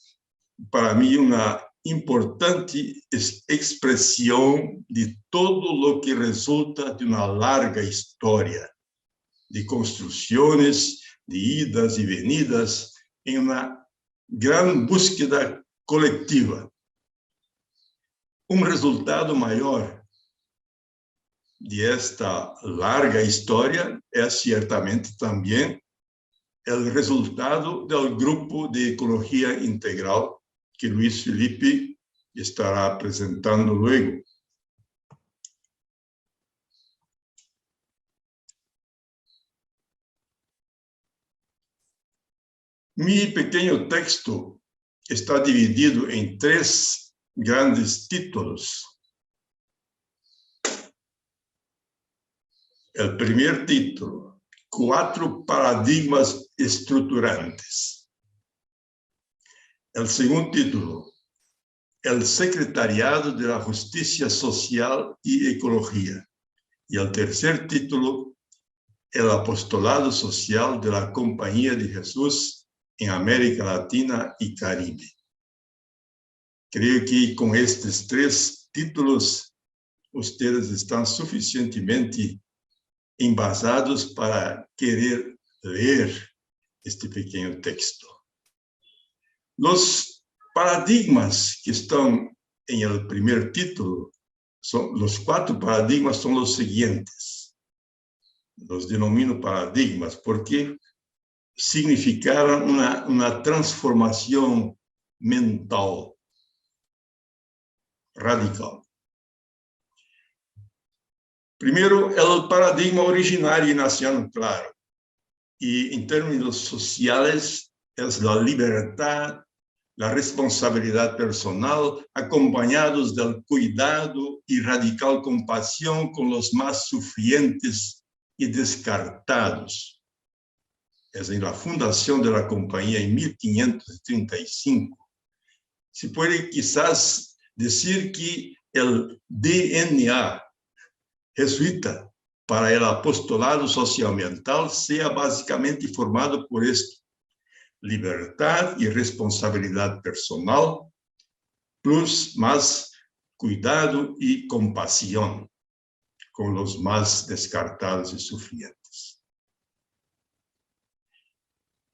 para mí una importante expresión de todo lo que resulta de una larga historia de construcciones, de idas y venidas en una gran búsqueda colectiva. Un resultado mayor de esta larga historia es ciertamente también el resultado del grupo de ecología integral que Luis Felipe estará presentando luego. Mi pequeño texto está dividido en 3 grandes títulos. El primer título, 4 paradigmas estructurantes. El segundo título, el secretariado de la justicia social y ecología. Y el tercer título, el apostolado social de la Compañía de Jesús en América Latina y Caribe. Creo que con estos 3 títulos ustedes están suficientemente embasados para querer leer este pequeño texto. Los paradigmas que están en el primer título, los 4 paradigmas son los siguientes. Los denomino paradigmas porque significaron una transformación mental radical. Primero, el paradigma originario naciano, claro, y en términos sociales es la libertad, la responsabilidad personal, acompañados del cuidado y radical compasión con los más sufrientes y descartados. Es en la fundación de la compañía en 1535. Se puede quizás decir que el DNA jesuita para el apostolado socioambiental sea básicamente formado por esto: libertad y responsabilidad personal, plus más cuidado y compasión con los más descartados y sufrientes.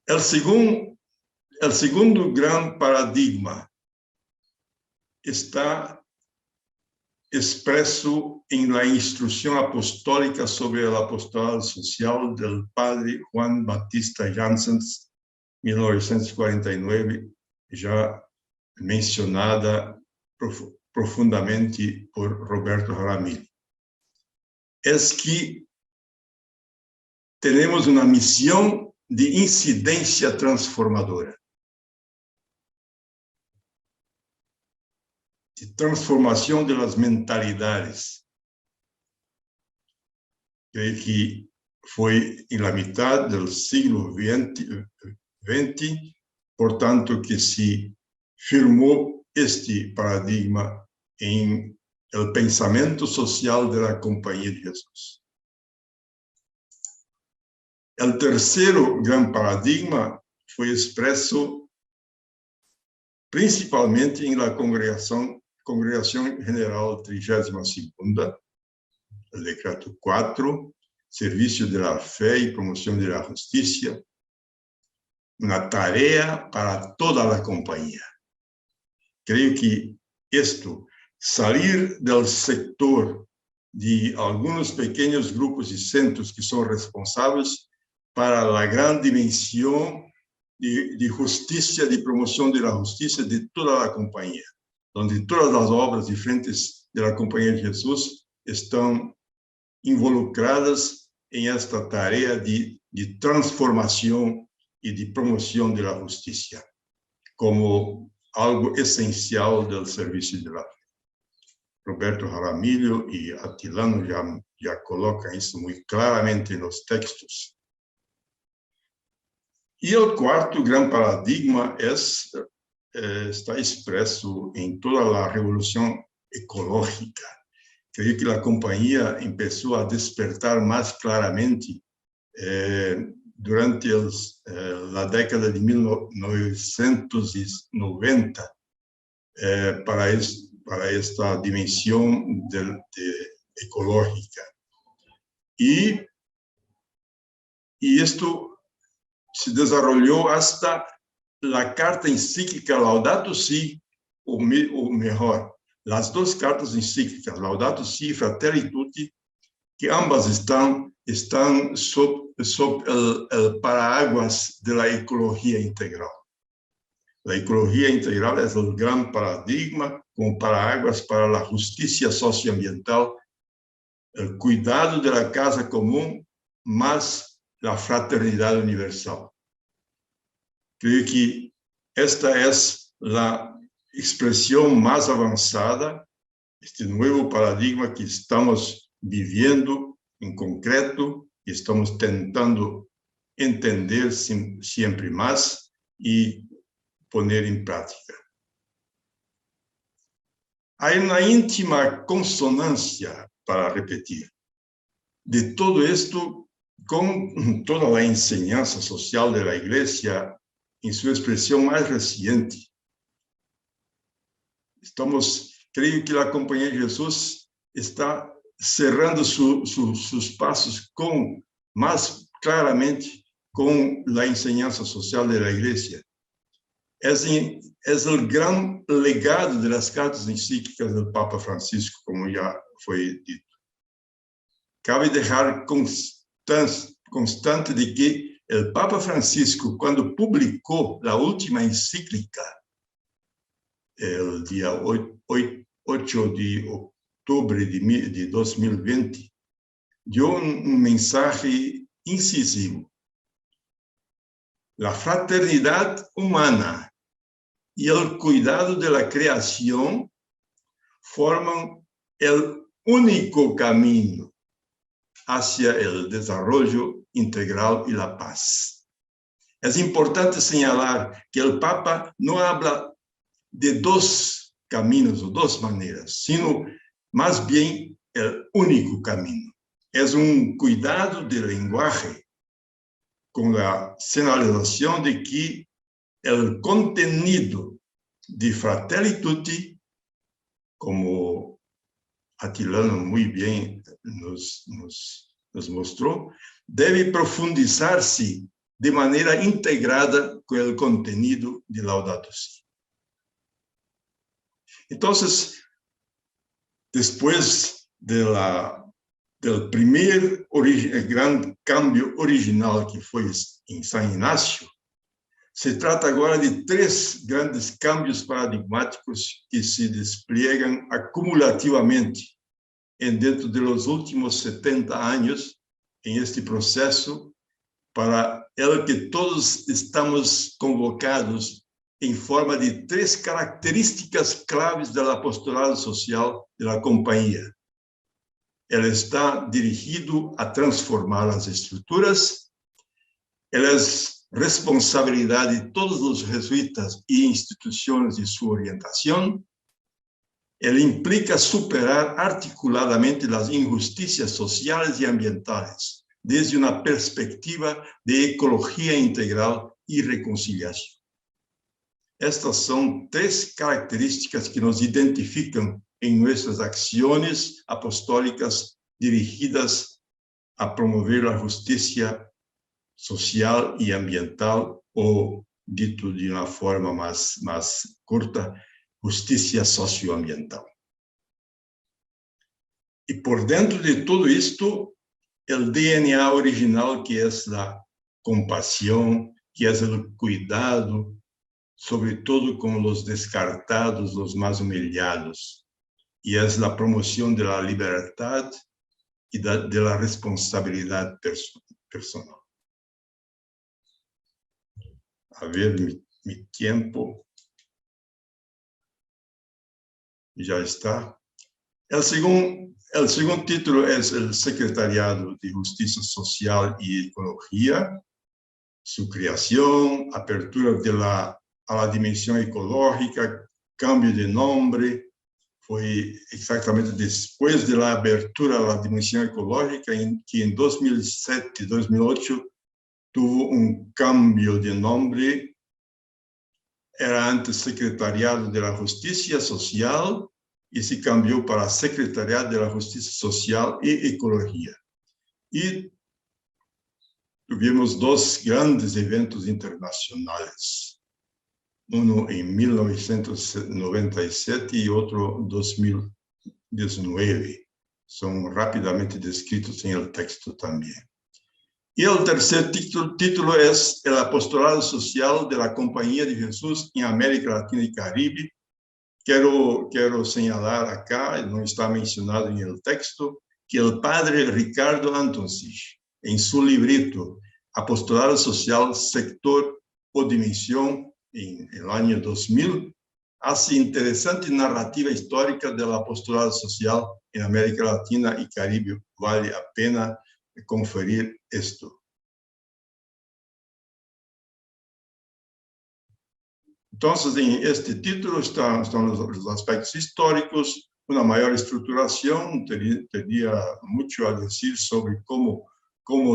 El segundo gran paradigma está expreso en la instrucción apostólica sobre el apostolado social del padre Juan Bautista Janssens, 1949, ya mencionada profundamente por Roberto Jaramillo. Es que tenemos una misión de incidencia transformadora, de transformación de las mentalidades. Creo que fue en la mitad del siglo XX, por tanto que se firmó este paradigma en el pensamiento social de la Compañía de Jesús. El tercero gran paradigma fue expreso principalmente en la Congregación General 32ª, el decreto 4, servicio de la fe y promoción de la justicia, una tarea para toda la compañía. Creo que esto, salir del sector de algunos pequeños grupos y centros que son responsables para la gran dimensión de justicia, de promoción de la justicia de toda la compañía, donde todas las obras y frentes de la Compañía de Jesús están involucradas en esta tarea de transformación y de promoción de la justicia, como algo esencial del servicio de la fe. Roberto Jaramillo y Atilano ya colocan eso muy claramente en los textos. Y el cuarto gran paradigma está expreso en toda la revolución ecológica. Creo que la compañía empezó a despertar más claramente durante la década de 1990 para esta dimensión ecológica. Y esto se desarrolló hasta la carta encíclica Laudato Si, o mejor, las dos cartas encíclicas, Laudato Si y Fratelli Tutti, que ambas están sob el paraguas de la ecología integral. La ecología integral es el gran paradigma como paraguas para la justicia socioambiental, el cuidado de la casa común, más la fraternidad universal. Creo que esta es la expresión más avanzada, este nuevo paradigma que estamos viviendo en concreto y estamos tentando entender siempre más y poner en práctica. Hay una íntima consonancia, para repetir, de todo esto con toda la enseñanza social de la Iglesia en su expresión más reciente. Creo que la Compañía de Jesús está cerrando sus pasos más claramente con la enseñanza social de la Iglesia. Es el gran legado de las cartas encíclicas del Papa Francisco, como ya fue dicho. Cabe dejar constante de que el Papa Francisco, cuando publicó la última encíclica, el día 8 de octubre de 2020, dio un mensaje incisivo. La fraternidad humana y el cuidado de la creación forman el único camino hacia el desarrollo integral y la paz. Es importante señalar que el Papa no habla de dos caminos o dos maneras, sino más bien el único camino. Es un cuidado del lenguaje con la señalización de que el contenido de Fratelli Tutti, como Atilano muy bien nos mostró, debe profundizarse de manera integrada con el contenido de Laudato Si. Entonces, después del primer gran cambio original que fue en San Ignacio, se trata agora de tres grandes cambios paradigmáticos que se despliegan acumulativamente dentro de los últimos 70 años en este proceso para el que todos estamos convocados en forma de tres características claves del apostolado social de la compañía. Él está dirigido a transformar las estructuras, él es responsabilidad de todos los jesuitas e instituciones de su orientación, él implica superar articuladamente las injusticias sociales y ambientales desde una perspectiva de ecología integral y reconciliación. Estas son tres características que nos identifican en nuestras acciones apostólicas dirigidas a promover la justicia social y ambiental, o dito de una forma más corta, justicia socioambiental. Y por dentro de todo esto, el DNA original, que es la compasión, que es el cuidado, sobre todo con los descartados, los más humillados, y es la promoción de la libertad y de la responsabilidad personal. A ver, mi tiempo ya está. El segundo título es el Secretariado de Justicia Social y Ecología, su creación, apertura a la dimensión ecológica, cambio de nombre. Fue exactamente después de la abertura a la dimensión ecológica que en 2007-2008 tuvo un cambio de nombre. Era antes Secretariado de la Justicia Social y se cambió para Secretariado de la Justicia Social y Ecología. Y tuvimos dos grandes eventos internacionales, uno en 1997 y otro en 2019. Son rápidamente descritos en el texto también. Y el tercer título es el apostolado social de la Compañía de Jesús en América Latina y Caribe. Quiero señalar acá, no está mencionado en el texto, que el padre Ricardo Antoncich, en su librito Apostolado Social, Sector o Dimensión, en el año 2000, hace interesante narrativa histórica del apostolado social en América Latina y Caribe. Vale la pena conferir esto. Entonces, en este título están los aspectos históricos, una mayor estructuración. Tenía mucho a decir sobre cómo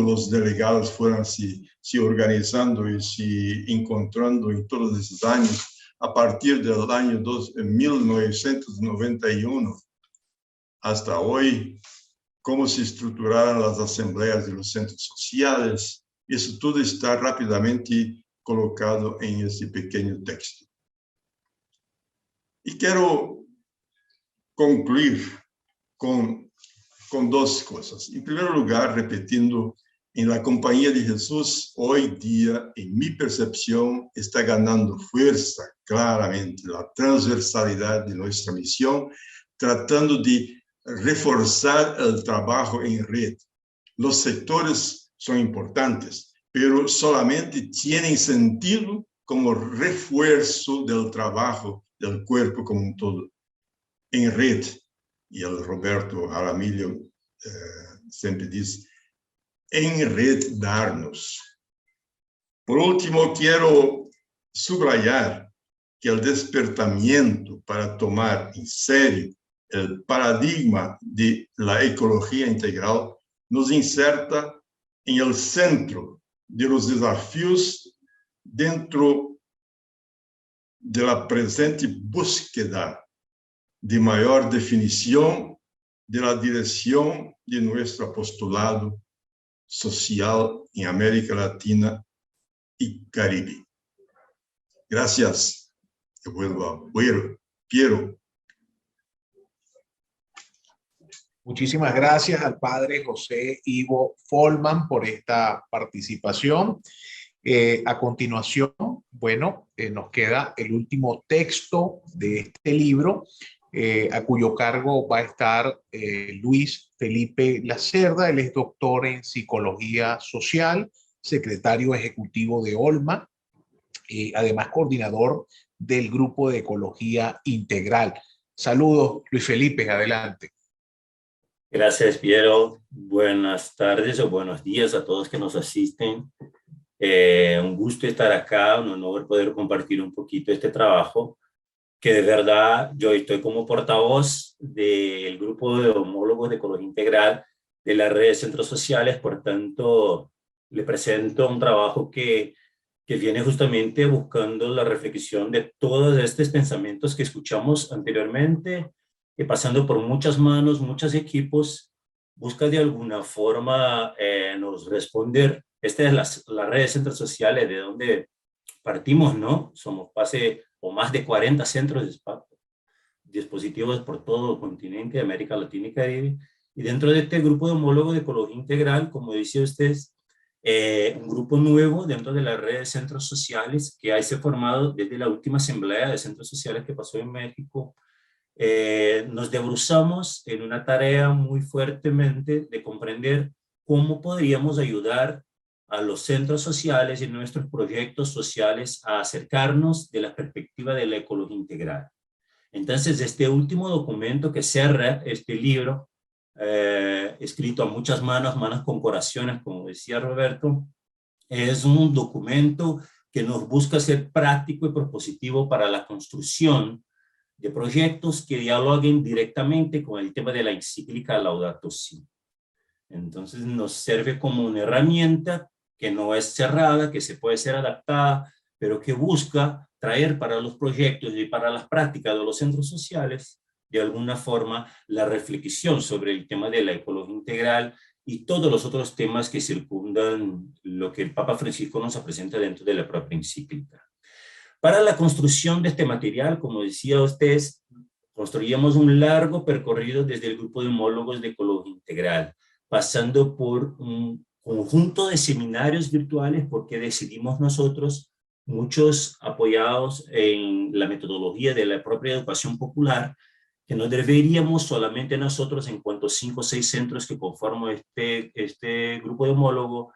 los delegados fueron se organizando y se encontrando en todos esos años, a partir del año 1991 hasta hoy, cómo se estructuraron las asambleas de los centros sociales. Eso todo está rápidamente colocado en ese pequeño texto. Y quiero concluir con dos cosas. En primer lugar, repitiendo, en la Compañía de Jesús, hoy día, en mi percepción, está ganando fuerza claramente la transversalidad de nuestra misión, tratando de reforzar el trabajo en red. Los sectores son importantes, pero solamente tienen sentido como refuerzo del trabajo del cuerpo como un todo, en red. Y el Roberto Jaramillo siempre dice, enredarnos. Por último, quiero subrayar que el despertamiento para tomar en serio el paradigma de la ecología integral nos inserta en el centro de los desafíos dentro de la presente búsqueda de mayor definición de la dirección de nuestro apostolado social en América Latina y Caribe. Gracias. Yo vuelvo a Piero. Muchísimas gracias al padre José Ivo Folman por esta participación. A continuación, bueno, nos queda el último texto de este libro, a cuyo cargo va a estar Luis Felipe Lacerda. Él es doctor en Psicología Social, secretario ejecutivo de OLMA, además coordinador del Grupo de Ecología Integral. Saludos, Luis Felipe, adelante. Gracias, Piero. Buenas tardes o buenos días a todos que nos asisten. Un gusto estar acá, un honor poder compartir un poquito este trabajo, que de verdad yo estoy como portavoz del grupo de homólogos de ecología integral de la red de centros sociales. Por tanto, le presento un trabajo que viene justamente buscando la reflexión de todos estos pensamientos que escuchamos anteriormente, pasando por muchas manos, muchos equipos busca de alguna forma nos responder. Esta es la red de centros sociales de donde partimos, ¿no? Somos más de 40 centros de dispositivos por todo el continente de América Latina y Caribe. Y dentro de este grupo de homólogos de ecología integral, como decía usted, un grupo nuevo dentro de la red de centros sociales que ha sido formado desde la última asamblea de centros sociales que pasó en México. Nos debruçamos en una tarea muy fuertemente de comprender cómo podríamos ayudar a los centros sociales y nuestros proyectos sociales a acercarnos de la perspectiva de la ecología integral. Entonces, este último documento que cierra este libro, escrito a muchas manos con corazones, como decía Roberto, es un documento que nos busca ser práctico y propositivo para la construcción de proyectos que dialoguen directamente con el tema de la encíclica Laudato Si. Entonces nos sirve como una herramienta que no es cerrada, que se puede ser adaptada, pero que busca traer para los proyectos y para las prácticas de los centros sociales, de alguna forma, la reflexión sobre el tema de la ecología integral y todos los otros temas que circundan lo que el Papa Francisco nos presenta dentro de la propia encíclica. Para la construcción de este material, como decía usted, construíamos un largo percorrido desde el grupo de homólogos de ecología integral, pasando por un conjunto de seminarios virtuales, porque decidimos nosotros, muchos apoyados en la metodología de la propia educación popular, que no deberíamos solamente nosotros, en cuanto a 5 o 6 centros que conforman este grupo de homólogos,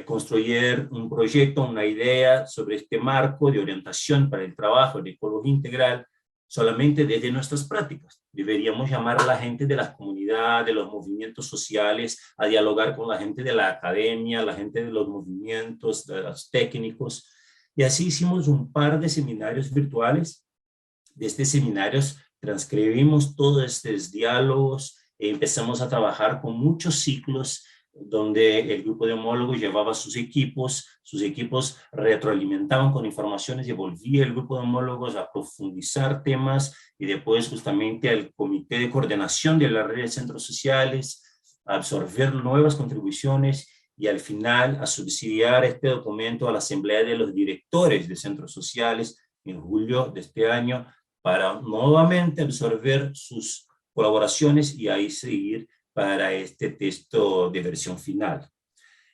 construir un proyecto, una idea sobre este marco de orientación para el trabajo de ecología integral solamente desde nuestras prácticas. Deberíamos llamar a la gente de las comunidades, de los movimientos sociales, a dialogar con la gente de la academia, la gente de los movimientos, de los técnicos. Y así hicimos un par de seminarios virtuales. De estos seminarios transcribimos todos estos diálogos e empezamos a trabajar con muchos ciclos donde el grupo de homólogos llevaba sus equipos retroalimentaban con informaciones y volvía el grupo de homólogos a profundizar temas y después justamente al comité de coordinación de la red de centros sociales a absorber nuevas contribuciones y al final a subsidiar este documento a la Asamblea de los Directores de Centros Sociales en julio de este año para nuevamente absorber sus colaboraciones y ahí seguir para este texto de versión final.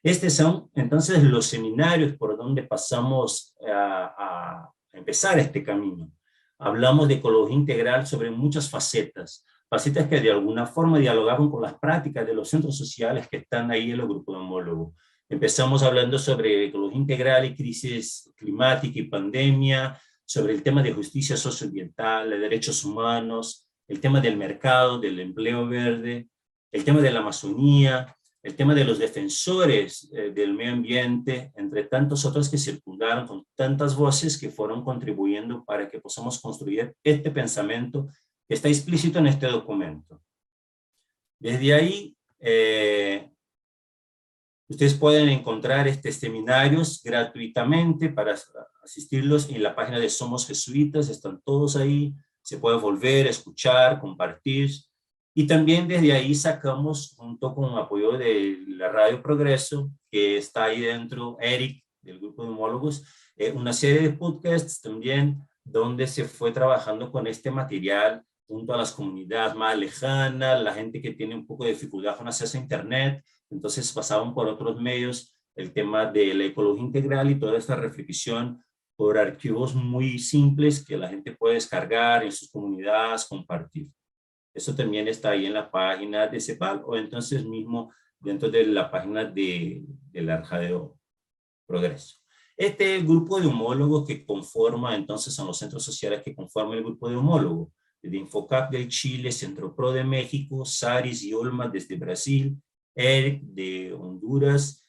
Estos son entonces los seminarios por donde pasamos a empezar este camino. Hablamos de ecología integral sobre muchas facetas que de alguna forma dialogaban con las prácticas de los centros sociales que están ahí en el grupo de homólogos. Empezamos hablando sobre ecología integral y crisis climática y pandemia, sobre el tema de justicia socioambiental, de derechos humanos, el tema del mercado, del empleo verde, el tema de la Amazonía, el tema de los defensores del medio ambiente, entre tantos otros que circularon con tantas voces que fueron contribuyendo para que podamos construir este pensamiento que está explícito en este documento. Desde ahí, ustedes pueden encontrar estos seminarios gratuitamente para asistirlos en la página de Somos Jesuitas, están todos ahí, se puede volver, escuchar, compartir. Y también desde ahí sacamos, junto con apoyo de la Radio Progreso, que está ahí dentro, Eric, del grupo de homólogos, una serie de podcasts también, donde se fue trabajando con este material junto a las comunidades más lejanas, la gente que tiene un poco de dificultad con acceso a Internet, entonces pasaban por otros medios el tema de la ecología integral y toda esta reflexión por archivos muy simples que la gente puede descargar en sus comunidades, compartir. Eso también está ahí en la página de CEPAL o entonces mismo dentro de la página de la Radio Progreso. Este grupo de homólogos que conforma, entonces son los centros sociales que conforman el grupo de homólogos, de Infocap de Chile, Centro Pro de México, Saris y Olma desde Brasil, ERC de Honduras,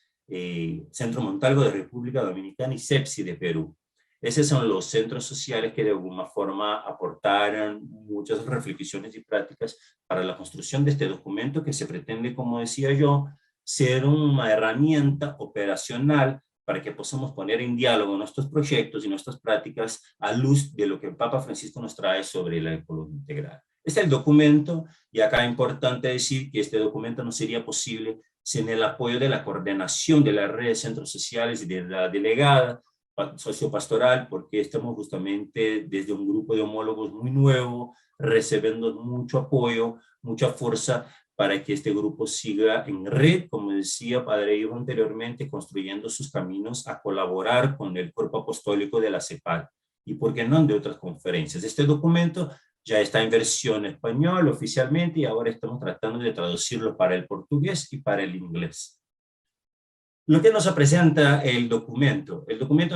Centro Montalvo de República Dominicana y CEPSI de Perú. Esos son los centros sociales que de alguna forma aportaron muchas reflexiones y prácticas para la construcción de este documento que se pretende, como decía yo, ser una herramienta operacional para que podamos poner en diálogo nuestros proyectos y nuestras prácticas a luz de lo que el Papa Francisco nos trae sobre la ecología integral. Este es el documento, y acá es importante decir que este documento no sería posible sin el apoyo de la coordinación de las redes de centros sociales y de la delegada sociopastoral, porque estamos justamente desde un grupo de homólogos muy nuevo, recibiendo mucho apoyo, mucha fuerza para que este grupo siga en red, como decía Padre Ivo anteriormente, construyendo sus caminos a colaborar con el cuerpo apostólico de la CEPAL, y por qué no de otras conferencias. Este documento ya está en versión español oficialmente y ahora estamos tratando de traducirlo para el portugués y para el inglés. Lo que nos presenta el documento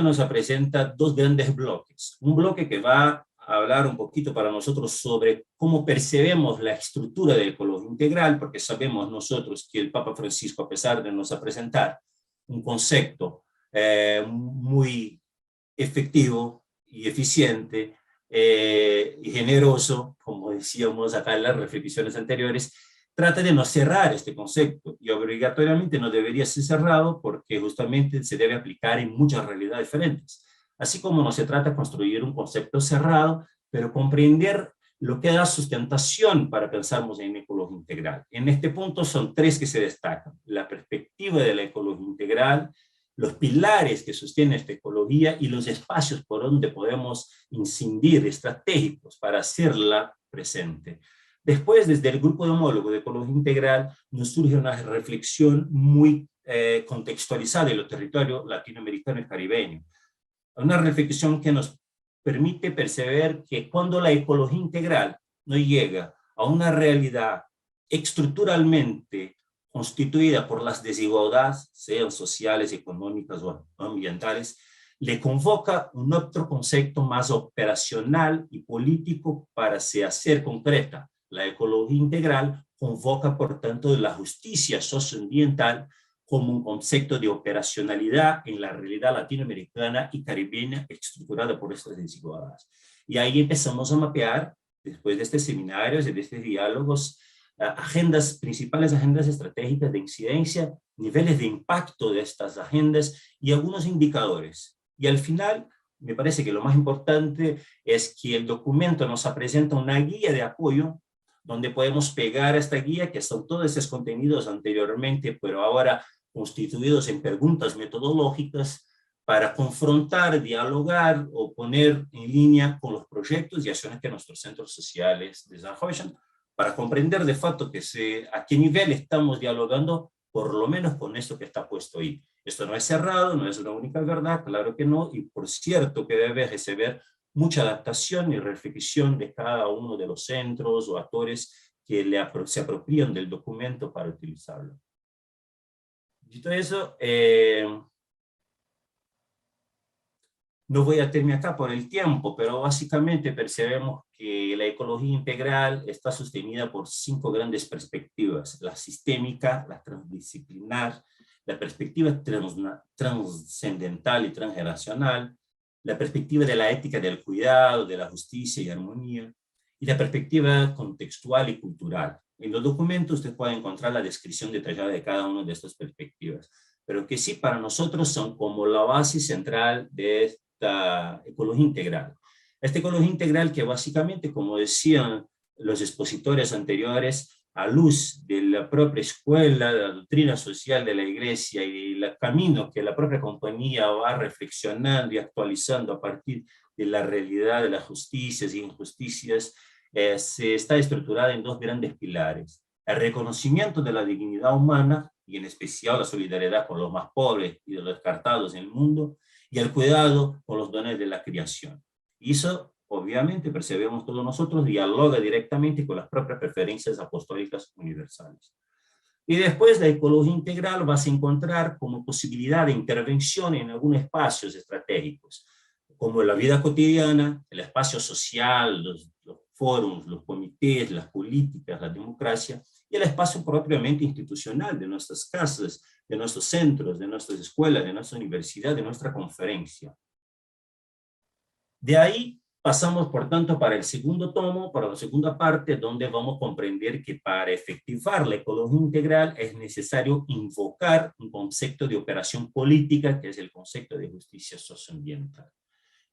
nos presenta dos grandes bloques. Un bloque que va a hablar un poquito para nosotros sobre cómo percibimos la estructura de ecología integral, porque sabemos nosotros que el Papa Francisco, a pesar de nos presentar un concepto muy efectivo y eficiente y generoso, como decíamos acá en las reflexiones anteriores, trata de no cerrar este concepto, y obligatoriamente no debería ser cerrado porque justamente se debe aplicar en muchas realidades diferentes. Así como no se trata de construir un concepto cerrado, pero comprender lo que da sustentación para pensarmos en ecología integral. En este punto son tres que se destacan: la perspectiva de la ecología integral, los pilares que sostienen esta ecología y los espacios por donde podemos incidir estratégicos para hacerla presente. Después, desde el grupo de homólogos de ecología integral, nos surge una reflexión muy contextualizada en los territorios latinoamericano y caribeño. Una reflexión que nos permite percibir que cuando la ecología integral no llega a una realidad estructuralmente constituida por las desigualdades, sean sociales, económicas o ambientales, le convoca un otro concepto más operacional y político para se hacer concreta. La ecología integral convoca, por tanto, la justicia socioambiental como un concepto de operacionalidad en la realidad latinoamericana y caribeña estructurada por estas desigualdades. Y ahí empezamos a mapear, después de estos seminarios y de estos diálogos, principales agendas estratégicas de incidencia, niveles de impacto de estas agendas y algunos indicadores. Y al final, me parece que lo más importante es que el documento nos presenta una guía de apoyo donde podemos pegar a esta guía, que son todos esos contenidos anteriormente, pero ahora constituidos en preguntas metodológicas para confrontar, dialogar o poner en línea con los proyectos y acciones que nuestros centros sociales desarrollan, para comprender de facto a qué nivel estamos dialogando, por lo menos con esto que está puesto ahí. Esto no es cerrado, no es una única verdad, claro que no, y por cierto que debe recibir mucha adaptación y reflexión de cada uno de los centros o actores que se apropian del documento para utilizarlo. Dicho eso, no voy a terminar acá por el tiempo, pero básicamente percibimos que la ecología integral está sostenida por 5 grandes perspectivas: la sistémica, la transdisciplinar, la perspectiva trascendental y transgeneracional, la perspectiva de la ética del cuidado, de la justicia y armonía, y la perspectiva contextual y cultural. En los documentos usted puede encontrar la descripción detallada de cada una de estas perspectivas, pero que sí para nosotros son como la base central de esta ecología integral. Esta ecología integral que básicamente, como decían los expositores anteriores, a luz de la propia escuela, de la doctrina social de la Iglesia y el camino que la propia compañía va reflexionando y actualizando a partir de la realidad de las justicias y injusticias, se está estructurada en 2 grandes pilares: el reconocimiento de la dignidad humana, y en especial la solidaridad con los más pobres y de los descartados en el mundo, y el cuidado con los dones de la creación. Y eso, obviamente, percibimos todos nosotros, dialoga directamente con las propias preferencias apostólicas universales. Y después la ecología integral vas a encontrar como posibilidad de intervención en algunos espacios estratégicos, como la vida cotidiana, el espacio social, los foros, los comités, las políticas, la democracia, y el espacio propiamente institucional de nuestras casas, de nuestros centros, de nuestras escuelas, de nuestra universidad, de nuestra conferencia. De ahí pasamos, por tanto, para el segundo tomo, para la segunda parte, donde vamos a comprender que para efectivar la ecología integral es necesario invocar un concepto de operación política, que es el concepto de justicia socioambiental.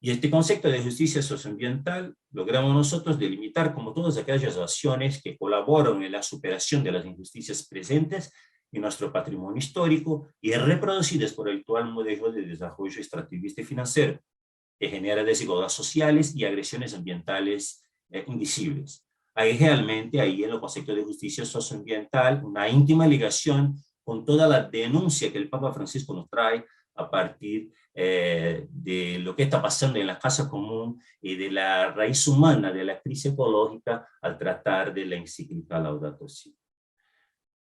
Y este concepto de justicia socioambiental logramos nosotros delimitar como todas aquellas acciones que colaboran en la superación de las injusticias presentes en nuestro patrimonio histórico y reproducidas por el actual modelo de desarrollo extractivista y financiero, que genera desigualdades sociales y agresiones ambientales invisibles. Hay realmente ahí en el concepto de justicia socioambiental una íntima ligación con toda la denuncia que el Papa Francisco nos trae a partir de lo que está pasando en la casa común y de la raíz humana de la crisis ecológica al tratar de la encíclica Laudato Si.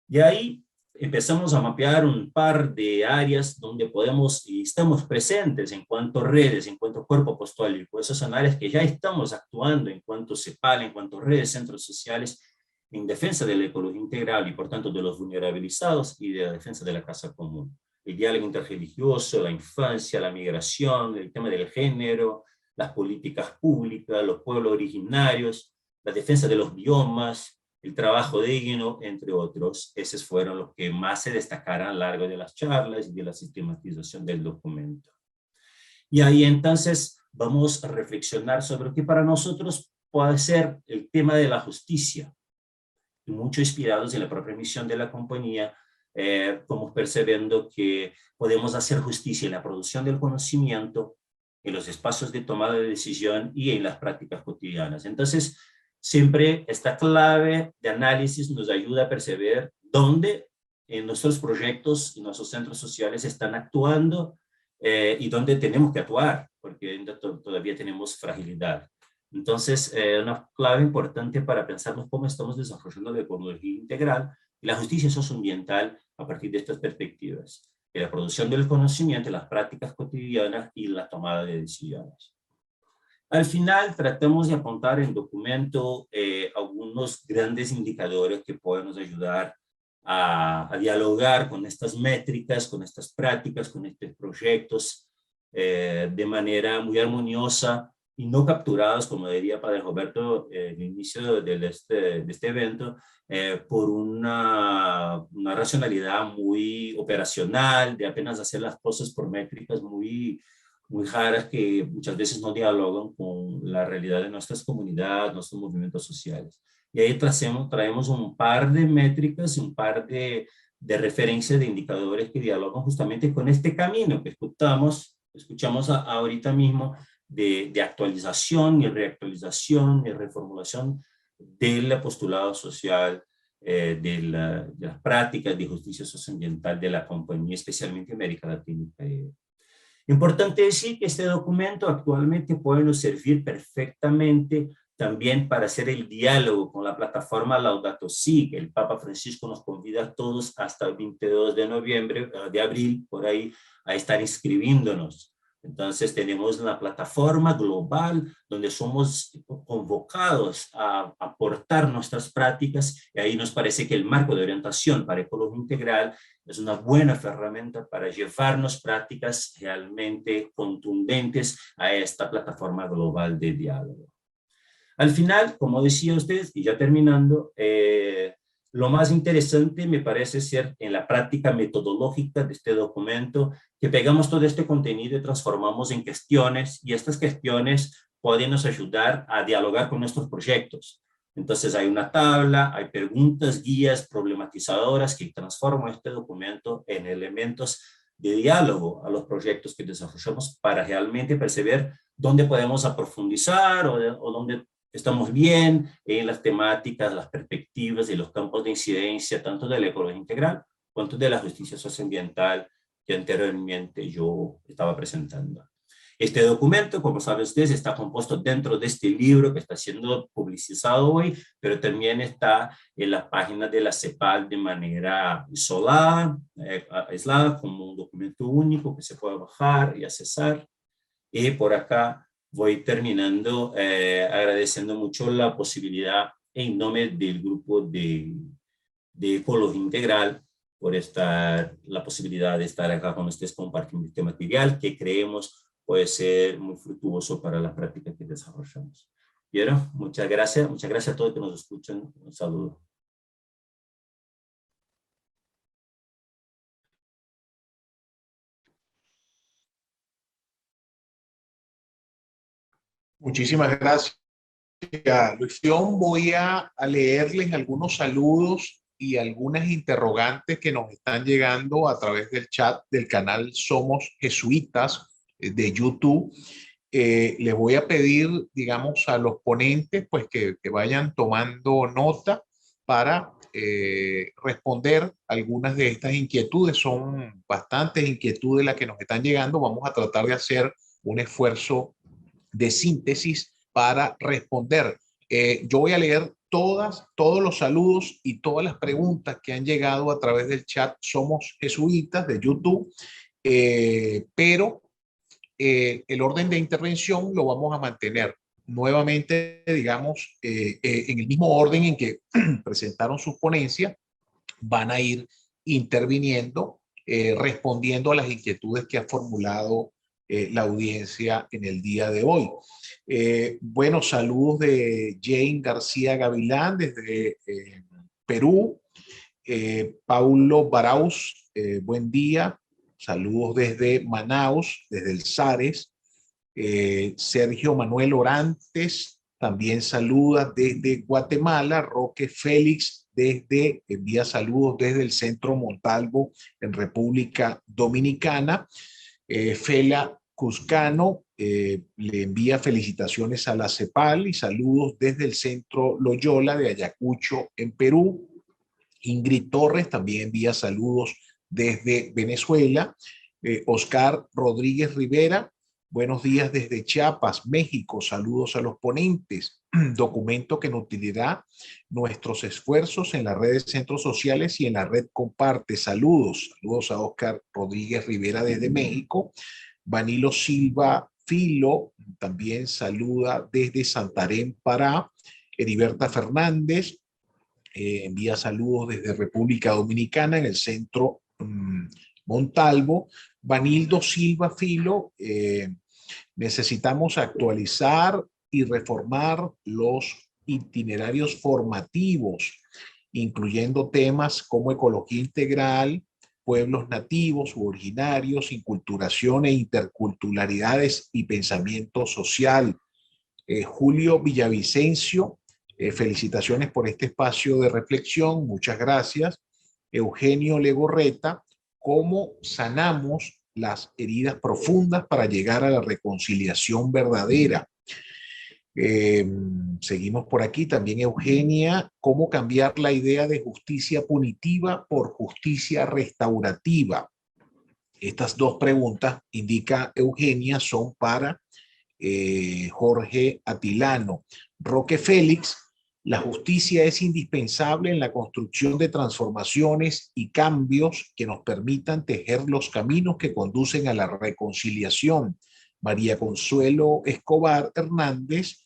Y ahí empezamos a mapear un par de áreas donde podemos y estamos presentes en cuanto a redes, en cuanto a cuerpo apostólico. Esas son áreas que ya estamos actuando en cuanto a CEPAL, en cuanto a redes, centros sociales, en defensa de la ecología integral y por tanto de los vulnerabilizados y de la defensa de la casa común. El diálogo interreligioso, la infancia, la migración, el tema del género, las políticas públicas, los pueblos originarios, la defensa de los biomas, el trabajo digno, entre otros. Esos fueron los que más se destacaron a lo largo de las charlas y de la sistematización del documento. Y ahí entonces vamos a reflexionar sobre qué para nosotros puede ser el tema de la justicia, mucho inspirados en la propia misión de la compañía, como percibiendo que podemos hacer justicia en la producción del conocimiento, en los espacios de tomada de decisión y en las prácticas cotidianas. Entonces, siempre esta clave de análisis nos ayuda a percibir dónde en nuestros proyectos y nuestros centros sociales están actuando y dónde tenemos que actuar, porque todavía tenemos fragilidad. Entonces, una clave importante para pensarnos cómo estamos desarrollando la ecología integral y la justicia socioambiental a partir de estas perspectivas, de la producción del conocimiento, las prácticas cotidianas y la tomada de decisiones. Al final, tratamos de apuntar en el documento algunos grandes indicadores que pueden nos ayudar a dialogar con estas métricas, con estas prácticas, con estos proyectos de manera muy armoniosa y no capturados, como diría Padre Roberto en el inicio de este evento, por una racionalidad muy operacional, de apenas hacer las cosas por métricas muy raras que muchas veces no dialogan con la realidad de nuestras comunidades, nuestros movimientos sociales. Y ahí traemos un par de métricas, un par de referencias de indicadores que dialogan justamente con este camino que escuchamos ahorita mismo de actualización y reactualización y reformulación del postulado social de las prácticas de justicia socioambiental de la compañía, especialmente en América Latina y Caribe. Importante decir que este documento actualmente puede nos servir perfectamente también para hacer el diálogo con la plataforma Laudato Si, que el Papa Francisco nos convida a todos hasta el 22 de abril, por ahí, a estar inscribiéndonos. Entonces tenemos una plataforma global donde somos convocados a aportar nuestras prácticas y ahí nos parece que el marco de orientación para ecología integral es una buena herramienta para llevarnos prácticas realmente contundentes a esta plataforma global de diálogo. Al final, como decía usted, y ya terminando, lo más interesante me parece ser en la práctica metodológica de este documento, que pegamos todo este contenido y transformamos en cuestiones, y estas cuestiones pueden nos ayudar a dialogar con nuestros proyectos. Entonces hay una tabla, hay preguntas, guías problematizadoras que transforman este documento en elementos de diálogo a los proyectos que desarrollamos para realmente percibir dónde podemos profundizar o dónde estamos bien en las temáticas, las perspectivas y los campos de incidencia, tanto de la ecología integral cuanto de la justicia socioambiental que anteriormente yo estaba presentando. Este documento, como saben ustedes, está compuesto dentro de este libro que está siendo publicizado hoy, pero también está en la página de la CEPAL de manera isolada, aislada, como un documento único que se puede bajar y accesar. Y por acá voy terminando agradeciendo mucho la posibilidad en nombre del grupo de Ecología Integral por la posibilidad de estar acá con ustedes compartiendo este material que creemos puede ser muy fructuoso para la práctica que desarrollamos. Pero muchas gracias a todos que nos escuchan. Un saludo. Muchísimas gracias, Luis. Voy a leerles algunos saludos y algunas interrogantes que nos están llegando a través del chat del canal Somos Jesuitas de YouTube. Les voy a pedir, digamos, a los ponentes, pues que vayan tomando nota para responder algunas de estas inquietudes. Son bastantes inquietudes las que nos están llegando. Vamos a tratar de hacer un esfuerzo de síntesis para responder. Yo voy a leer todos los saludos y todas las preguntas que han llegado a través del chat Somos Jesuitas de YouTube, pero el orden de intervención lo vamos a mantener nuevamente, digamos, en el mismo orden en que presentaron sus ponencias. Van a ir interviniendo, respondiendo a las inquietudes que ha formulado la audiencia en el día de hoy. Bueno, saludos de Jane García Gavilán desde Perú. Paulo Baraus, buen día. Saludos desde Manaus, desde el Sares. Sergio Manuel Orantes también saluda desde Guatemala. Roque Félix envía saludos desde el Centro Montalvo en República Dominicana. Fela Cuscano le envía felicitaciones a la CEPAL y saludos desde el Centro Loyola de Ayacucho en Perú. Ingrid Torres también envía saludos desde Venezuela. Oscar Rodríguez Rivera, buenos días desde Chiapas, México. Saludos a los ponentes. Documento que nutrirá nuestros esfuerzos en las redes centros sociales y en la red Comparte. Saludos a Oscar Rodríguez Rivera desde México. Vanilo Silva Filo también saluda desde Santarém, Pará. Heriberta Fernández envía saludos desde República Dominicana en el Centro Montalvo. Vanildo Silva Filo, necesitamos actualizar y reformar los itinerarios formativos, incluyendo temas como ecología integral, pueblos nativos u originarios, inculturación e interculturalidades y pensamiento social. Julio Villavicencio, felicitaciones por este espacio de reflexión, muchas gracias. Eugenio Legorreta, ¿cómo sanamos las heridas profundas para llegar a la reconciliación verdadera? Seguimos por aquí. También Eugenia, ¿cómo cambiar la idea de justicia punitiva por justicia restaurativa? Estas dos preguntas, indica Eugenia, son para Jorge Atilano. Roque Félix, la justicia es indispensable en la construcción de transformaciones y cambios que nos permitan tejer los caminos que conducen a la reconciliación. María Consuelo Escobar Hernández,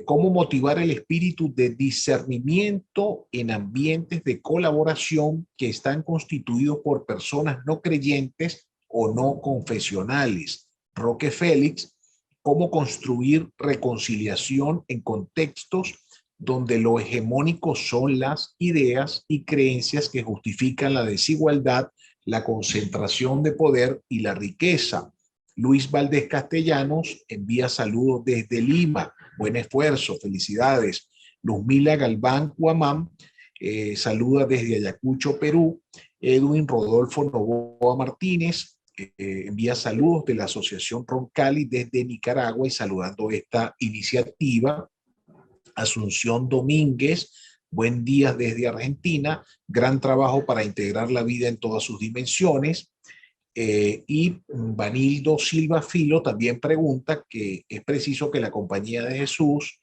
¿cómo motivar el espíritu de discernimiento en ambientes de colaboración que están constituidos por personas no creyentes o no confesionales? Roque Félix, ¿cómo construir reconciliación en contextos donde lo hegemónico son las ideas y creencias que justifican la desigualdad, la concentración de poder y la riqueza? Luis Valdés Castellanos envía saludos desde Lima. Buen esfuerzo, felicidades. Luzmila Galván Guamán saluda desde Ayacucho, Perú. Edwin Rodolfo Novoa Martínez envía saludos de la Asociación Roncali desde Nicaragua y saludando esta iniciativa. Asunción Domínguez, buen día desde Argentina, gran trabajo para integrar la vida en todas sus dimensiones. Y Vanildo Silva Filo también pregunta que es preciso que la Compañía de Jesús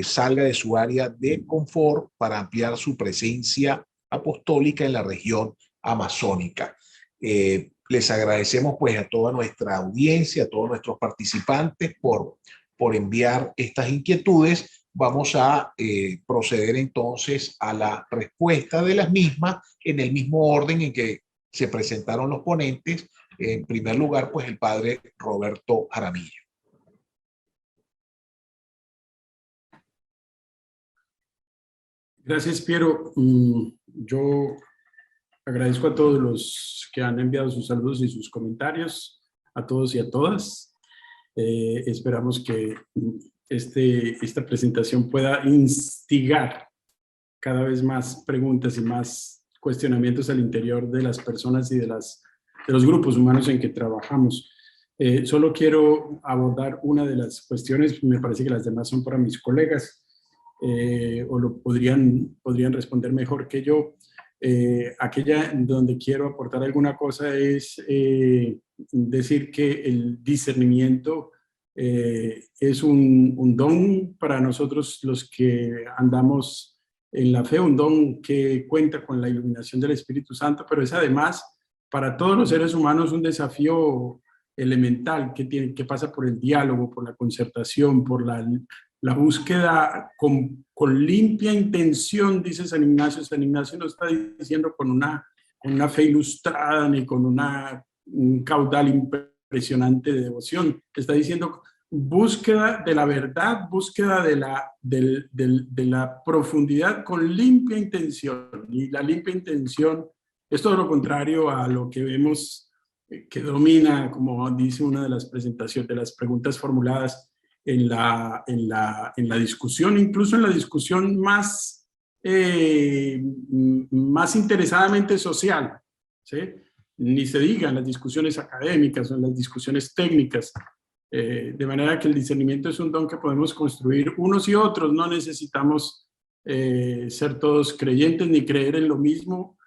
salga de su área de confort para ampliar su presencia apostólica en la región amazónica. Les agradecemos pues a toda nuestra audiencia, a todos nuestros participantes por enviar estas inquietudes. Vamos a proceder entonces a la respuesta de las mismas en el mismo orden en que se presentaron los ponentes. En primer lugar, pues el padre Roberto Jaramillo. Gracias, Piero. Yo agradezco a todos los que han enviado sus saludos y sus comentarios, a todos y a todas. Esperamos que esta presentación pueda instigar cada vez más preguntas y más cuestionamientos al interior de las personas y de los grupos humanos en que trabajamos. Solo quiero abordar una de las cuestiones, me parece que las demás son para mis colegas, o lo podrían responder mejor que yo. Aquella donde quiero aportar alguna cosa es decir que el discernimiento es un don para nosotros los que andamos en la fe, un don que cuenta con la iluminación del Espíritu Santo, pero es además para todos los seres humanos un desafío elemental que pasa por el diálogo, por la concertación, por la búsqueda con limpia intención, dice San Ignacio. San Ignacio no está diciendo con una fe ilustrada ni con un caudal impresionante de devoción. Está diciendo búsqueda de la verdad, búsqueda de la profundidad con limpia intención. Y la limpia intención es todo lo contrario a lo que vemos que domina, como dice una de las presentaciones, de las preguntas formuladas en la discusión, incluso en la discusión más interesadamente social, ¿sí? Ni se diga en las discusiones académicas o en las discusiones técnicas, de manera que el discernimiento es un don que podemos construir unos y otros. No necesitamos ser todos creyentes ni creer en lo mismo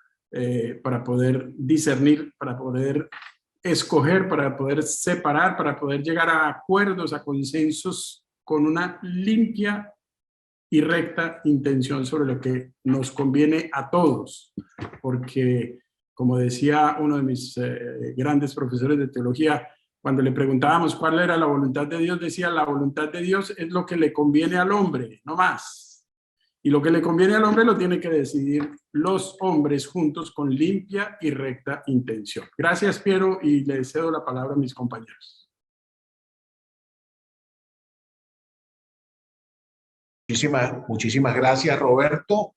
para poder discernir, para poder escoger, para poder separar, para poder llegar a acuerdos, a consensos con una limpia y recta intención sobre lo que nos conviene a todos. Porque, como decía uno de mis grandes profesores de teología, cuando le preguntábamos cuál era la voluntad de Dios, decía: la voluntad de Dios es lo que le conviene al hombre, no más. Y lo que le conviene al hombre lo tiene que decidir los hombres juntos con limpia y recta intención. Gracias, Piero, y le cedo la palabra a mis compañeros. Muchísimas gracias, Roberto.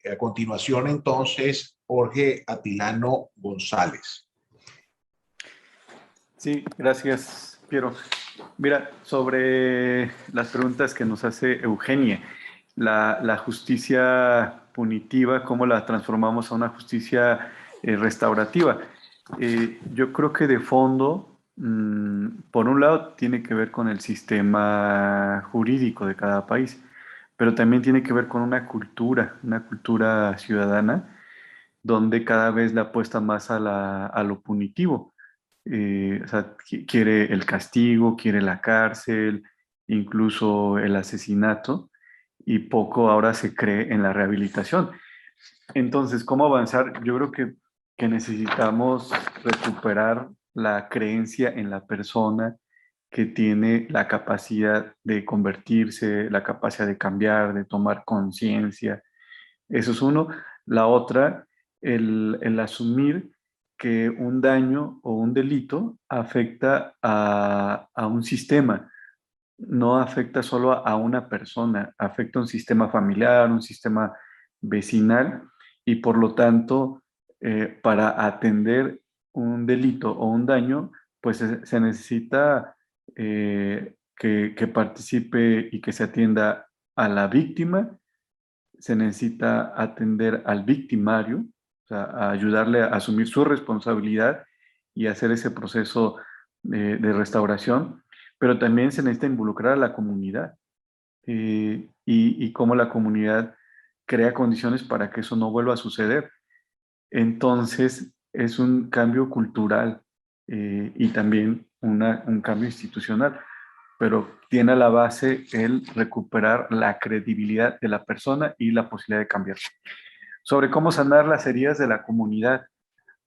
A continuación, entonces, Jorge Atilano González. Sí, gracias, Piero. Mira, sobre las preguntas que nos hace Eugenia, la justicia punitiva, cómo la transformamos a una justicia restaurativa. Yo creo que de fondo, por un lado, tiene que ver con el sistema jurídico de cada país, pero también tiene que ver con una cultura ciudadana, donde cada vez le apuesta más a lo punitivo. O sea, quiere el castigo, quiere la cárcel, incluso el asesinato, y poco ahora se cree en la rehabilitación. Entonces, ¿cómo avanzar? Yo creo que necesitamos recuperar la creencia en la persona que tiene la capacidad de convertirse, la capacidad de cambiar, de tomar conciencia. Eso es uno. La otra, el asumir que un daño o un delito afecta a un sistema, no afecta solo a una persona, afecta a un sistema familiar, un sistema vecinal, y por lo tanto, para atender un delito o un daño, pues se necesita que participe y que se atienda a la víctima, se necesita atender al victimario, o sea, a ayudarle a asumir su responsabilidad y hacer ese proceso de restauración, pero también se necesita involucrar a la comunidad y cómo la comunidad crea condiciones para que eso no vuelva a suceder. Entonces, es un cambio cultural y también un cambio institucional, pero tiene a la base el recuperar la credibilidad de la persona y la posibilidad de cambiar. Sobre cómo sanar las heridas de la comunidad,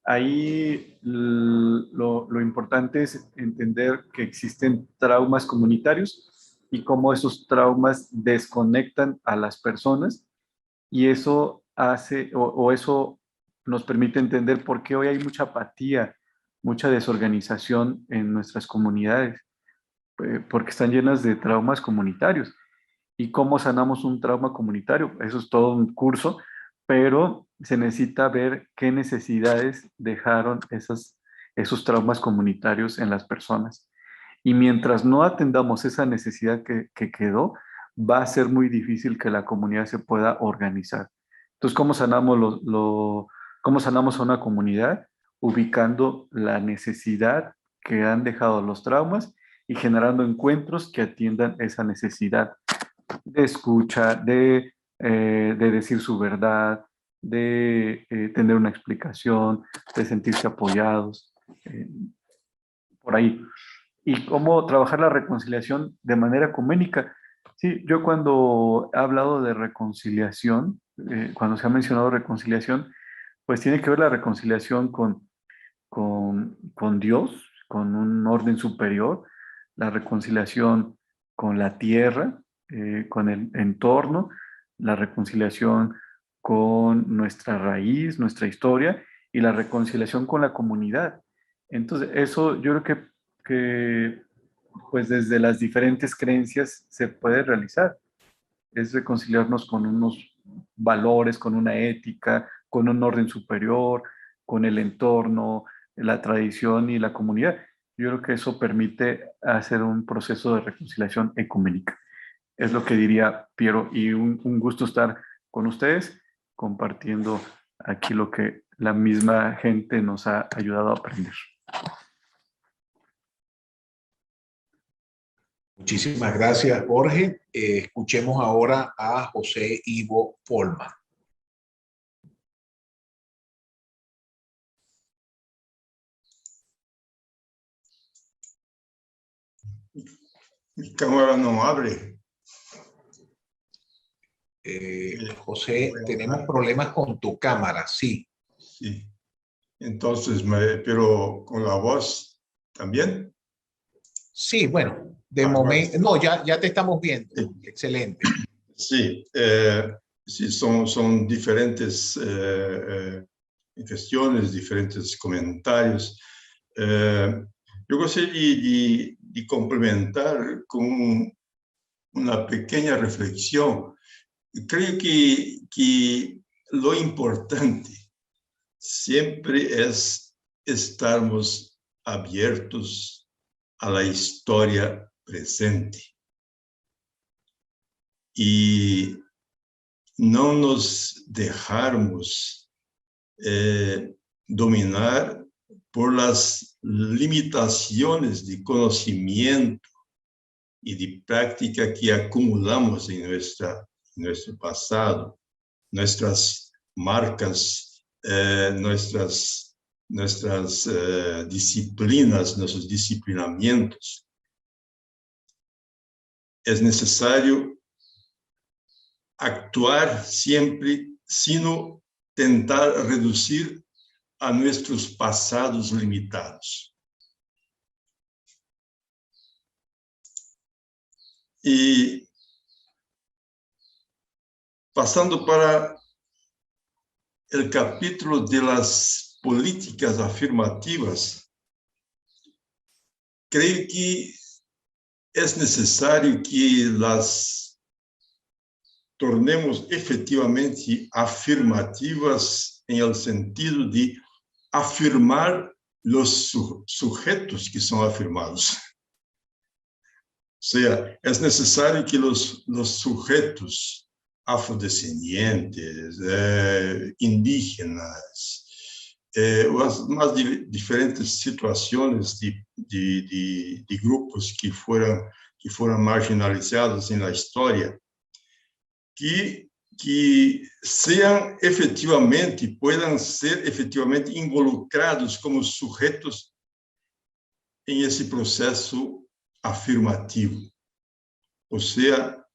ahí lo importante es entender que existen traumas comunitarios y cómo esos traumas desconectan a las personas, y eso hace o eso nos permite entender por qué hoy hay mucha apatía, mucha desorganización en nuestras comunidades, porque están llenas de traumas comunitarios. ¿Y cómo sanamos un trauma comunitario? Eso es todo un curso, pero se necesita ver qué necesidades dejaron esos traumas comunitarios en las personas. Y mientras no atendamos esa necesidad que quedó, va a ser muy difícil que la comunidad se pueda organizar. Entonces, ¿cómo sanamos, cómo sanamos a una comunidad? Ubicando la necesidad que han dejado los traumas y generando encuentros que atiendan esa necesidad de escucha, de decir su verdad, de tener una explicación, de sentirse apoyados, por ahí. Y cómo trabajar la reconciliación de manera ecuménica. Sí, yo cuando he hablado de reconciliación, cuando se ha mencionado reconciliación, pues tiene que ver la reconciliación con Dios, con un orden superior, la reconciliación con la tierra, con el entorno, la reconciliación con nuestra raíz, nuestra historia y la reconciliación con la comunidad. Entonces, eso yo creo que pues desde las diferentes creencias se puede realizar. Es reconciliarnos con unos valores, con una ética, con un orden superior, con el entorno, la tradición y la comunidad. Yo creo que eso permite hacer un proceso de reconciliación ecuménica. Es lo que diría Piero, y un gusto estar con ustedes compartiendo aquí lo que la misma gente nos ha ayudado a aprender. Muchísimas gracias, Jorge. Escuchemos ahora a José Ivo Folman. Mi cámara no abre. José, tenemos problemas con tu cámara, sí. Sí. Entonces, pero con la voz también. Sí, bueno, de momento, no, ya te estamos viendo. Sí. Excelente. Sí, sí, son diferentes cuestiones, diferentes comentarios. Yo gostaria de complementar con una pequeña reflexión. Creo que lo importante siempre es estarmos abiertos a la historia presente y no nos dejarmos dominar por las limitaciones de conocimiento y de práctica que acumulamos en nuestro pasado, nuestras marcas, nuestras disciplinas, nuestros disciplinamientos. Es necesario actuar siempre, sino tentar reducir a nuestros pasados limitados. Y pasando para el capítulo de las políticas afirmativas, creo que es necesario que las tornemos efectivamente afirmativas en el sentido de afirmar los sujetos que son afirmados. O sea, es necesario que los sujetos afrodescendientes, indígenas, las más diferentes situaciones de grupos que fueron marginalizados en la historia, que sean efectivamente, puedan ser efectivamente involucrados como sujetos en ese proceso afirmativo. O sea,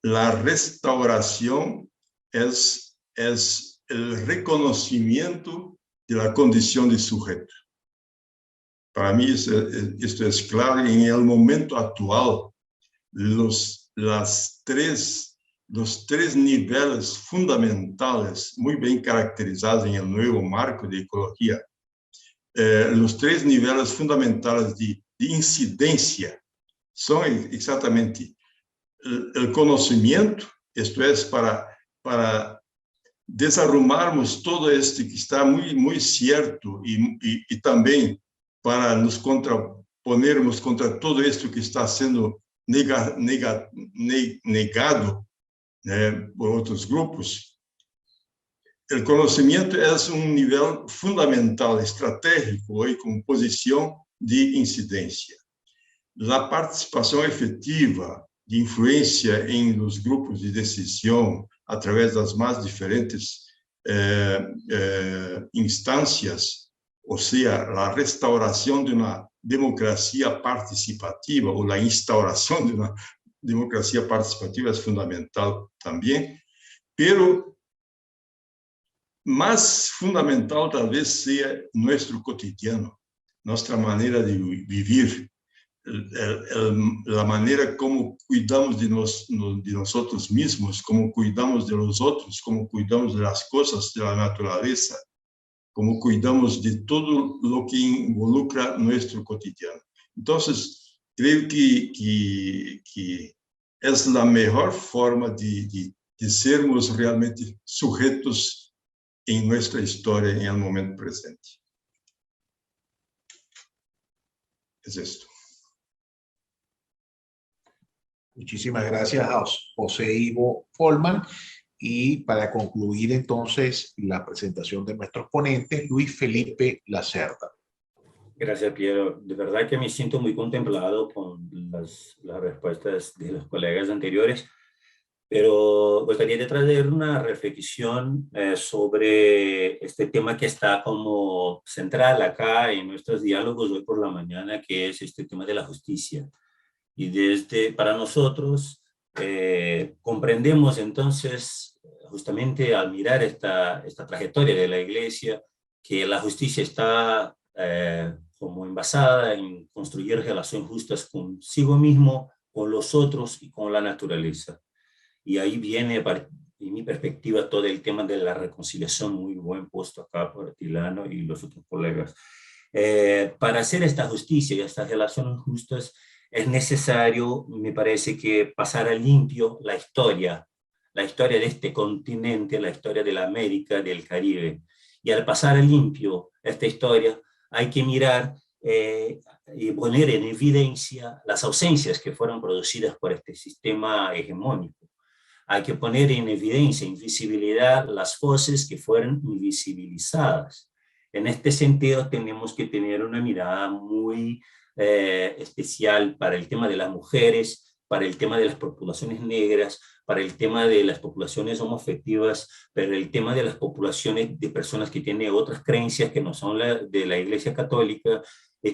la restauración es el reconocimiento de la condición de sujeto. Para mí esto es clave. En el momento actual, los tres niveles fundamentales, muy bien caracterizados en el nuevo marco de ecología, los tres niveles fundamentales de incidencia son exactamente el conocimiento, esto es para desarrumarmos todo esto que está muy cierto y también para nos ponermos contra todo esto que está siendo negado por otros grupos, el conocimiento es un nivel fundamental, estratégico hoy con posición de incidencia. La participación efectiva de influencia en los grupos de decisión a través de las más diferentes instancias, o sea, la restauración de una democracia participativa o la instauración de una democracia participativa es fundamental también, pero más fundamental tal vez sea nuestro cotidiano, nuestra manera de vivir, la manera como cuidamos de nosotros mismos, como cuidamos de los otros, como cuidamos de las cosas de la naturaleza, como cuidamos de todo lo que involucra nuestro cotidiano. Entonces, creo que es la mejor forma de sermos realmente sujetos en nuestra historia en el momento presente. Es esto. Muchísimas gracias a José Ivo Folman. Y para concluir entonces la presentación de nuestros ponentes, Luis Felipe Lacerda. Gracias, Piero. De verdad que me siento muy contemplado con las respuestas de los colegas anteriores, pero gustaría de traer una reflexión sobre este tema que está como central acá en nuestros diálogos hoy por la mañana, que es este tema de la justicia. Y para nosotros comprendemos entonces, justamente al mirar esta trayectoria de la Iglesia, que la justicia está como envasada en construir relaciones justas consigo mismo, con los otros y con la naturaleza. Y ahí viene, en mi perspectiva, todo el tema de la reconciliación, muy buen puesto acá por Tilano y los otros colegas. Para hacer esta justicia y estas relaciones justas, es necesario, me parece, que pasar a limpio la historia de este continente, la historia de la América, del Caribe. Y al pasar a limpio esta historia, hay que mirar y poner en evidencia las ausencias que fueron producidas por este sistema hegemónico. Hay que poner en evidencia, en visibilidad, las voces que fueron invisibilizadas. En este sentido, tenemos que tener una mirada muy especial para el tema de las mujeres, para el tema de las poblaciones negras, para el tema de las poblaciones homoafectivas, para el tema de las poblaciones de personas que tienen otras creencias que no son de la Iglesia Católica,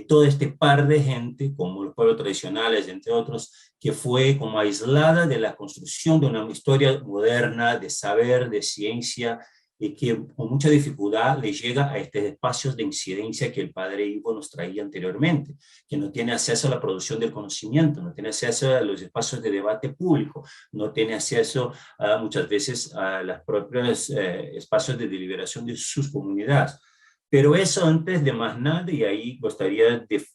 todo este par de gente, como los pueblos tradicionales, entre otros, que fue como aislada de la construcción de una historia moderna, de saber, de ciencia, y que con mucha dificultad le llega a estos espacios de incidencia que el padre Ivo nos traía anteriormente, que no tiene acceso a la producción del conocimiento, no tiene acceso a los espacios de debate público, no tiene acceso muchas veces a los propios espacios de deliberación de sus comunidades. Pero eso antes de más nada, y ahí gustaría de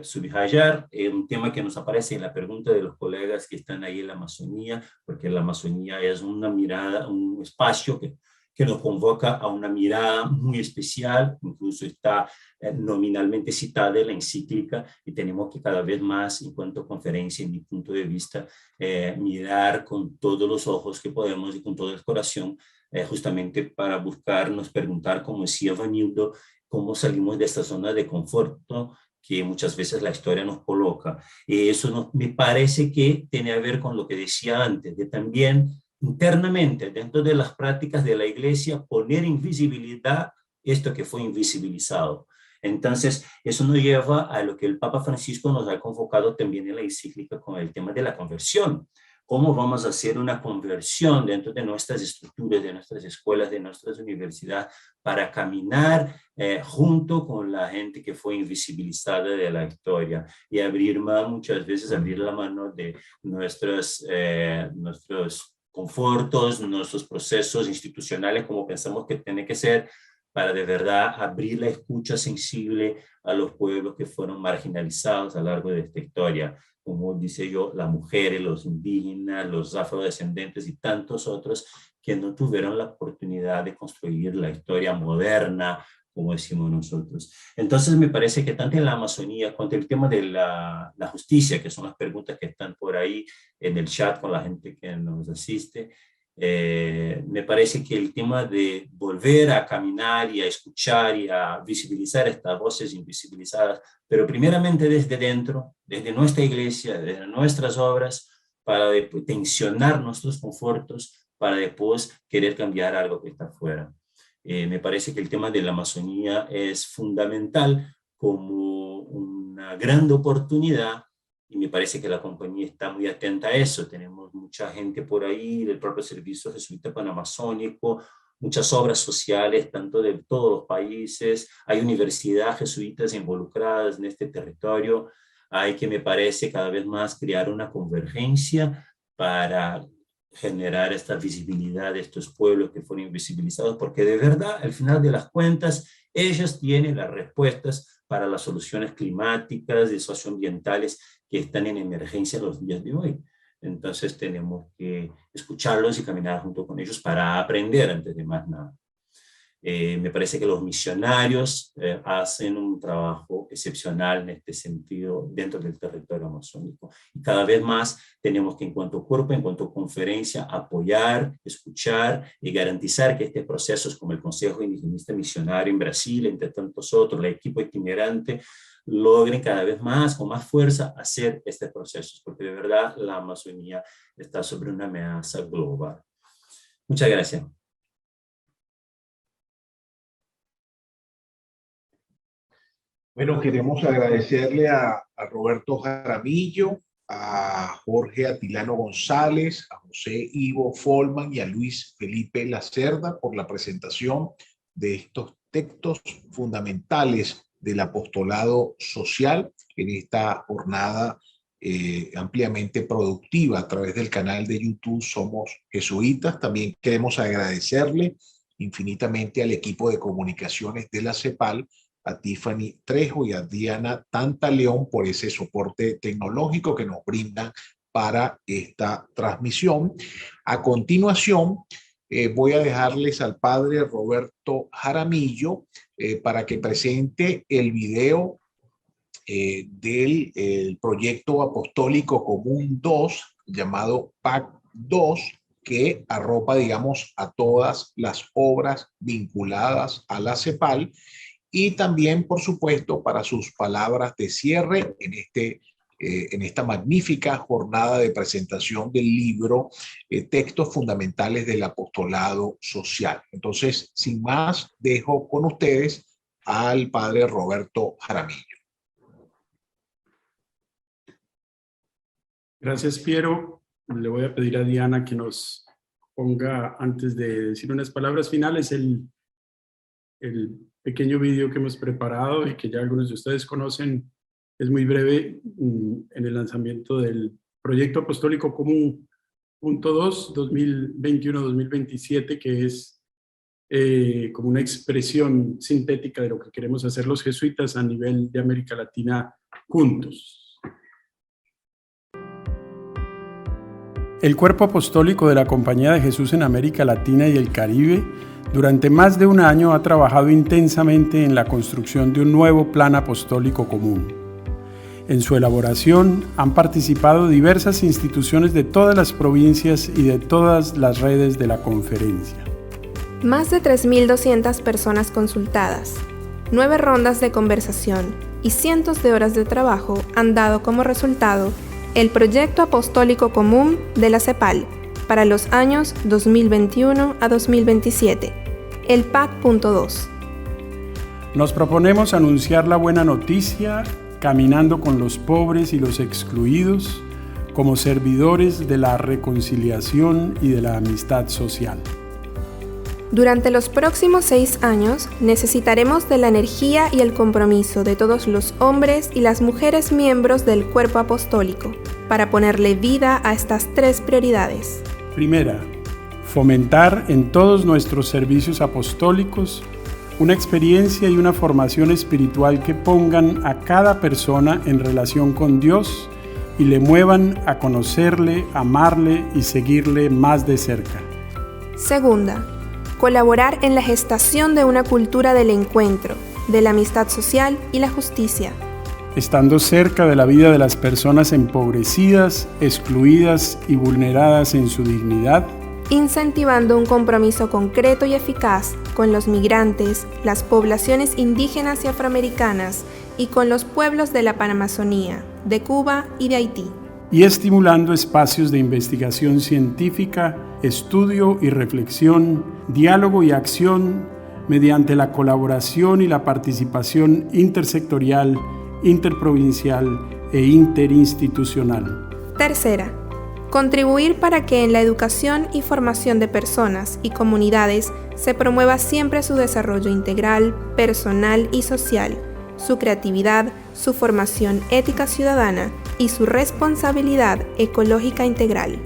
subrayar un tema que nos aparece en la pregunta de los colegas que están ahí en la Amazonía, porque la Amazonía es una mirada, un espacio que nos convoca a una mirada muy especial, incluso está nominalmente citada en la encíclica, y tenemos que cada vez más, en cuanto a conferencia, en mi punto de vista, mirar con todos los ojos que podemos y con todo el corazón, justamente para buscarnos, preguntar, como decía Vanildo, cómo salimos de esta zona de confort que muchas veces la historia nos coloca. Y eso me parece que tiene a ver con lo que decía antes, de también internamente, dentro de las prácticas de la Iglesia, poner en visibilidad esto que fue invisibilizado. Entonces, eso nos lleva a lo que el Papa Francisco nos ha convocado también en la encíclica con el tema de la conversión. ¿Cómo vamos a hacer una conversión dentro de nuestras estructuras, de nuestras escuelas, de nuestras universidades, para caminar junto con la gente que fue invisibilizada de la historia y muchas veces abrir la mano de nuestros confortos, nuestros procesos institucionales, como pensamos que tiene que ser, para de verdad abrir la escucha sensible a los pueblos que fueron marginalizados a lo largo de esta historia, como dice yo, las mujeres, los indígenas, los afrodescendientes y tantos otros que no tuvieron la oportunidad de construir la historia moderna, como decimos nosotros. Entonces me parece que tanto en la Amazonía cuanto el tema de la justicia, que son las preguntas que están por ahí en el chat con la gente que nos asiste, me parece que el tema de volver a caminar y a escuchar y a visibilizar estas voces invisibilizadas, pero primeramente desde dentro, desde nuestra iglesia, desde nuestras obras, para tensionar nuestros confortos, para después querer cambiar algo que está afuera. Me parece que el tema de la Amazonía es fundamental como una gran oportunidad, y me parece que la compañía está muy atenta a eso. Tenemos mucha gente por ahí del propio Servicio Jesuita Panamazónico, muchas obras sociales, tanto de todos los países, hay universidades jesuitas involucradas en este territorio. Hay que, me parece, cada vez más crear una convergencia para generar esta visibilidad de estos pueblos que fueron invisibilizados, porque de verdad, al final de las cuentas, ellos tienen las respuestas para las soluciones climáticas y socioambientales que están en emergencia en los días de hoy. Entonces tenemos que escucharlos y caminar junto con ellos para aprender antes de más nada. Me parece que los misionarios hacen un trabajo excepcional en este sentido dentro del territorio amazónico. Y cada vez más tenemos que, en cuanto cuerpo, en cuanto conferencia, apoyar, escuchar y garantizar que estos procesos como el Consejo Indigenista Misionario en Brasil, entre tantos otros, el equipo itinerante, logren cada vez más, con más fuerza, hacer estos procesos, porque de verdad la Amazonía está sobre una amenaza global. Muchas gracias. Bueno, queremos agradecerle a Roberto Jaramillo, a Jorge Atilano González, a José Ivo Folman y a Luis Felipe Lacerda por la presentación de estos textos fundamentales del apostolado social en esta jornada ampliamente productiva a través del canal de YouTube Somos Jesuitas. También queremos agradecerle infinitamente al equipo de comunicaciones de la CEPAL, a Tiffany Trejo y a Diana Tantaleón por ese soporte tecnológico que nos brindan para esta transmisión. A continuación, voy a dejarles al padre Roberto Jaramillo para que presente el video del proyecto apostólico común 2, llamado PAC 2, que arropa, digamos, a todas las obras vinculadas a la CEPAL, y también, por supuesto, para sus palabras de cierre en esta magnífica jornada de presentación del libro Textos Fundamentales del Apostolado Social. Entonces, sin más, dejo con ustedes al padre Roberto Jaramillo. Gracias, Piero. Le voy a pedir a Diana que nos ponga, antes de decir unas palabras finales, el pequeño vídeo que hemos preparado y que ya algunos de ustedes conocen. Es muy breve, en el lanzamiento del Proyecto Apostólico Común .2 2021-2027, que es como una expresión sintética de lo que queremos hacer los jesuitas a nivel de América Latina juntos. El Cuerpo Apostólico de la Compañía de Jesús en América Latina y el Caribe durante más de un año ha trabajado intensamente en la construcción de un nuevo plan apostólico común. En su elaboración han participado diversas instituciones de todas las provincias y de todas las redes de la conferencia. Más de 3.200 personas consultadas, 9 rondas de conversación y cientos de horas de trabajo han dado como resultado el Proyecto Apostólico Común de la CEPAL para los años 2021 a 2027, el PAC.2. Nos proponemos anunciar la buena noticia caminando con los pobres y los excluidos como servidores de la reconciliación y de la amistad social. Durante los próximos 6 años necesitaremos de la energía y el compromiso de todos los hombres y las mujeres miembros del Cuerpo Apostólico para ponerle vida a estas 3 prioridades. Primera, fomentar en todos nuestros servicios apostólicos una experiencia y una formación espiritual que pongan a cada persona en relación con Dios y le muevan a conocerle, amarle y seguirle más de cerca. Segunda, Colaborar en la gestación de una cultura del encuentro, de la amistad social y la justicia. Estando cerca de la vida de las personas empobrecidas, excluidas y vulneradas en su dignidad. Incentivando un compromiso concreto y eficaz con los migrantes, las poblaciones indígenas y afroamericanas y con los pueblos de la Panamazonía, de Cuba y de Haití. Y estimulando espacios de investigación científica, estudio y reflexión, diálogo y acción mediante la colaboración y la participación intersectorial, interprovincial e interinstitucional. Tercera, contribuir para que en la educación y formación de personas y comunidades se promueva siempre su desarrollo integral, personal y social, su creatividad, su formación ética ciudadana y su responsabilidad ecológica integral.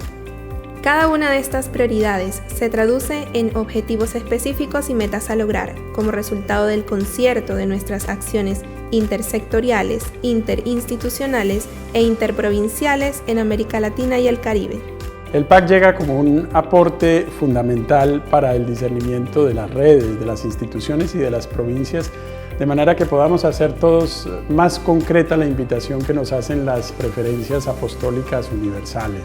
Cada una de estas prioridades se traduce en objetivos específicos y metas a lograr como resultado del concierto de nuestras acciones intersectoriales, interinstitucionales e interprovinciales en América Latina y el Caribe. El PAC llega como un aporte fundamental para el discernimiento de las redes, de las instituciones y de las provincias, de manera que podamos hacer todos más concreta la invitación que nos hacen las preferencias apostólicas universales.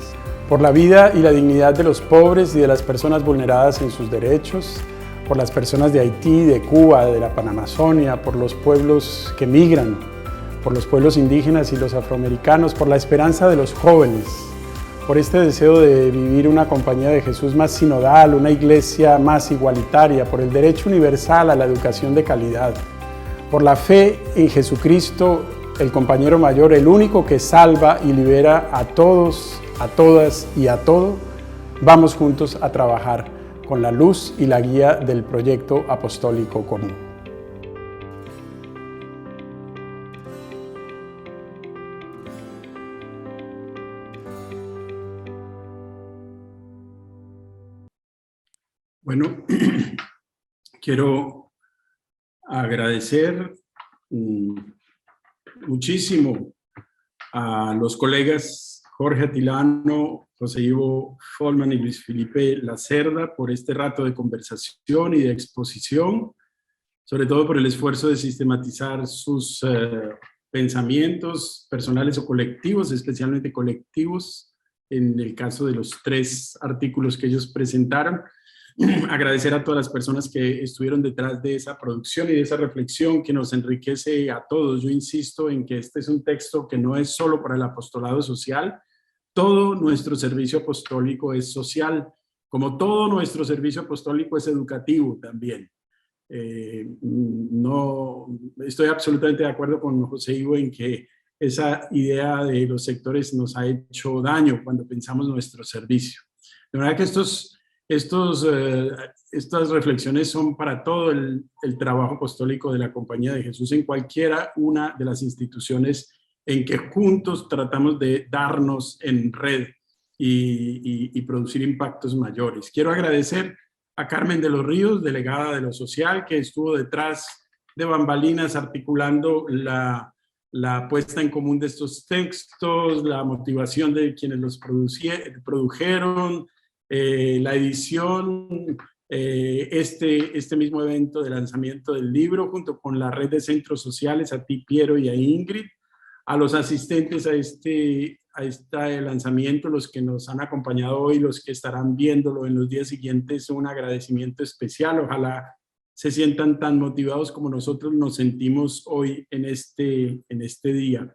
Por la vida y la dignidad de los pobres y de las personas vulneradas en sus derechos, por las personas de Haití, de Cuba, de la Panamazonia, por los pueblos que migran, por los pueblos indígenas y los afroamericanos, por la esperanza de los jóvenes, por este deseo de vivir una compañía de Jesús más sinodal, una iglesia más igualitaria, por el derecho universal a la educación de calidad, por la fe en Jesucristo, el compañero mayor, el único que salva y libera a todos, a todas y a todo, vamos juntos a trabajar con la luz y la guía del proyecto apostólico común. Bueno, quiero agradecer muchísimo a los colegas Jorge Atilano, José Ivo Folman y Luis Felipe Lacerda por este rato de conversación y de exposición, sobre todo por el esfuerzo de sistematizar sus pensamientos personales o colectivos, especialmente colectivos, en el caso de los 3 artículos que ellos presentaron. Agradecer a todas las personas que estuvieron detrás de esa producción y de esa reflexión que nos enriquece a todos. Yo insisto en que este es un texto que no es solo para el apostolado social. Todo nuestro servicio apostólico es social, como todo nuestro servicio apostólico es educativo también. No estoy absolutamente de acuerdo con José Ivo en que esa idea de los sectores nos ha hecho daño cuando pensamos nuestro servicio. De verdad que estas reflexiones son para todo el trabajo apostólico de la Compañía de Jesús en cualquiera una de las instituciones en que juntos tratamos de darnos en red y producir impactos mayores. Quiero agradecer a Carmen de los Ríos, delegada de lo social, que estuvo detrás de bambalinas articulando la puesta en común de estos textos, la motivación de quienes los produjeron, la edición, este mismo evento de lanzamiento del libro, junto con la red de centros sociales, a ti, Piero, y a Ingrid, a los asistentes a este lanzamiento, los que nos han acompañado hoy, los que estarán viéndolo en los días siguientes, un agradecimiento especial. Ojalá se sientan tan motivados como nosotros nos sentimos hoy en este día.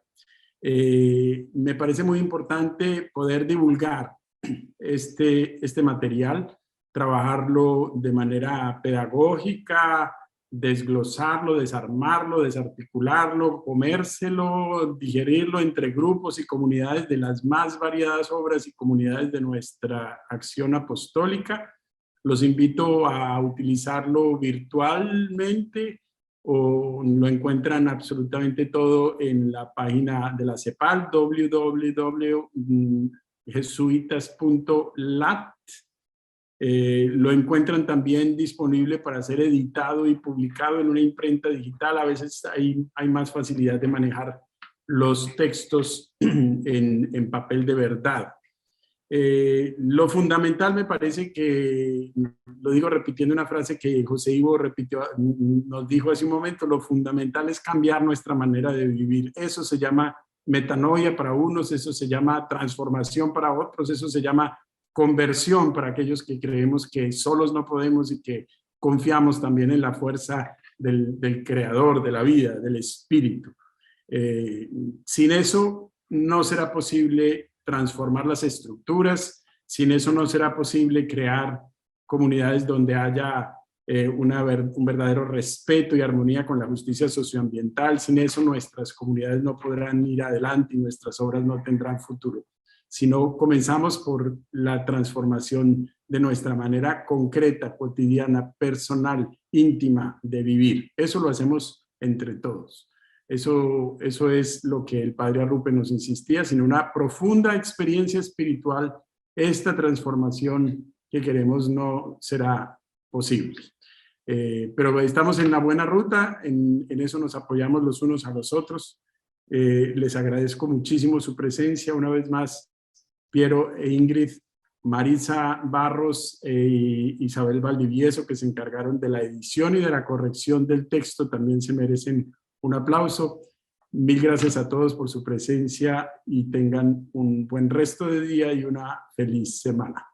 Me parece muy importante poder divulgar este material, trabajarlo de manera pedagógica, desglosarlo, desarmarlo, desarticularlo, comérselo, digerirlo entre grupos y comunidades de las más variadas obras y comunidades de nuestra acción apostólica. Los invito a utilizarlo virtualmente o lo encuentran absolutamente todo en la página de la CEPAL, www.jesuitas.lat. Lo encuentran también disponible para ser editado y publicado en una imprenta digital. A veces hay más facilidad de manejar los textos en papel de verdad. Lo fundamental me parece que, lo digo repitiendo una frase que José Ivo nos dijo hace un momento, lo fundamental es cambiar nuestra manera de vivir. Eso se llama metanoia para unos, eso se llama transformación para otros, eso se llama conversión para aquellos que creemos que solos no podemos y que confiamos también en la fuerza del creador de la vida, del espíritu. Sin eso no será posible transformar las estructuras, sin eso no será posible crear comunidades donde haya un verdadero respeto y armonía con la justicia socioambiental. Sin eso nuestras comunidades no podrán ir adelante y nuestras obras no tendrán futuro. Si no comenzamos por la transformación de nuestra manera concreta, cotidiana, personal, íntima de vivir. Eso lo hacemos entre todos. Eso es lo que el padre Arrupe nos insistía, sin una profunda experiencia espiritual, esta transformación que queremos no será posible. Pero estamos en la buena ruta, en eso nos apoyamos los unos a los otros. Les agradezco muchísimo su presencia. Una vez más, Piero e Ingrid, Marisa Barros e Isabel Valdivieso, que se encargaron de la edición y de la corrección del texto, también se merecen un aplauso. Mil gracias a todos por su presencia y tengan un buen resto de día y una feliz semana.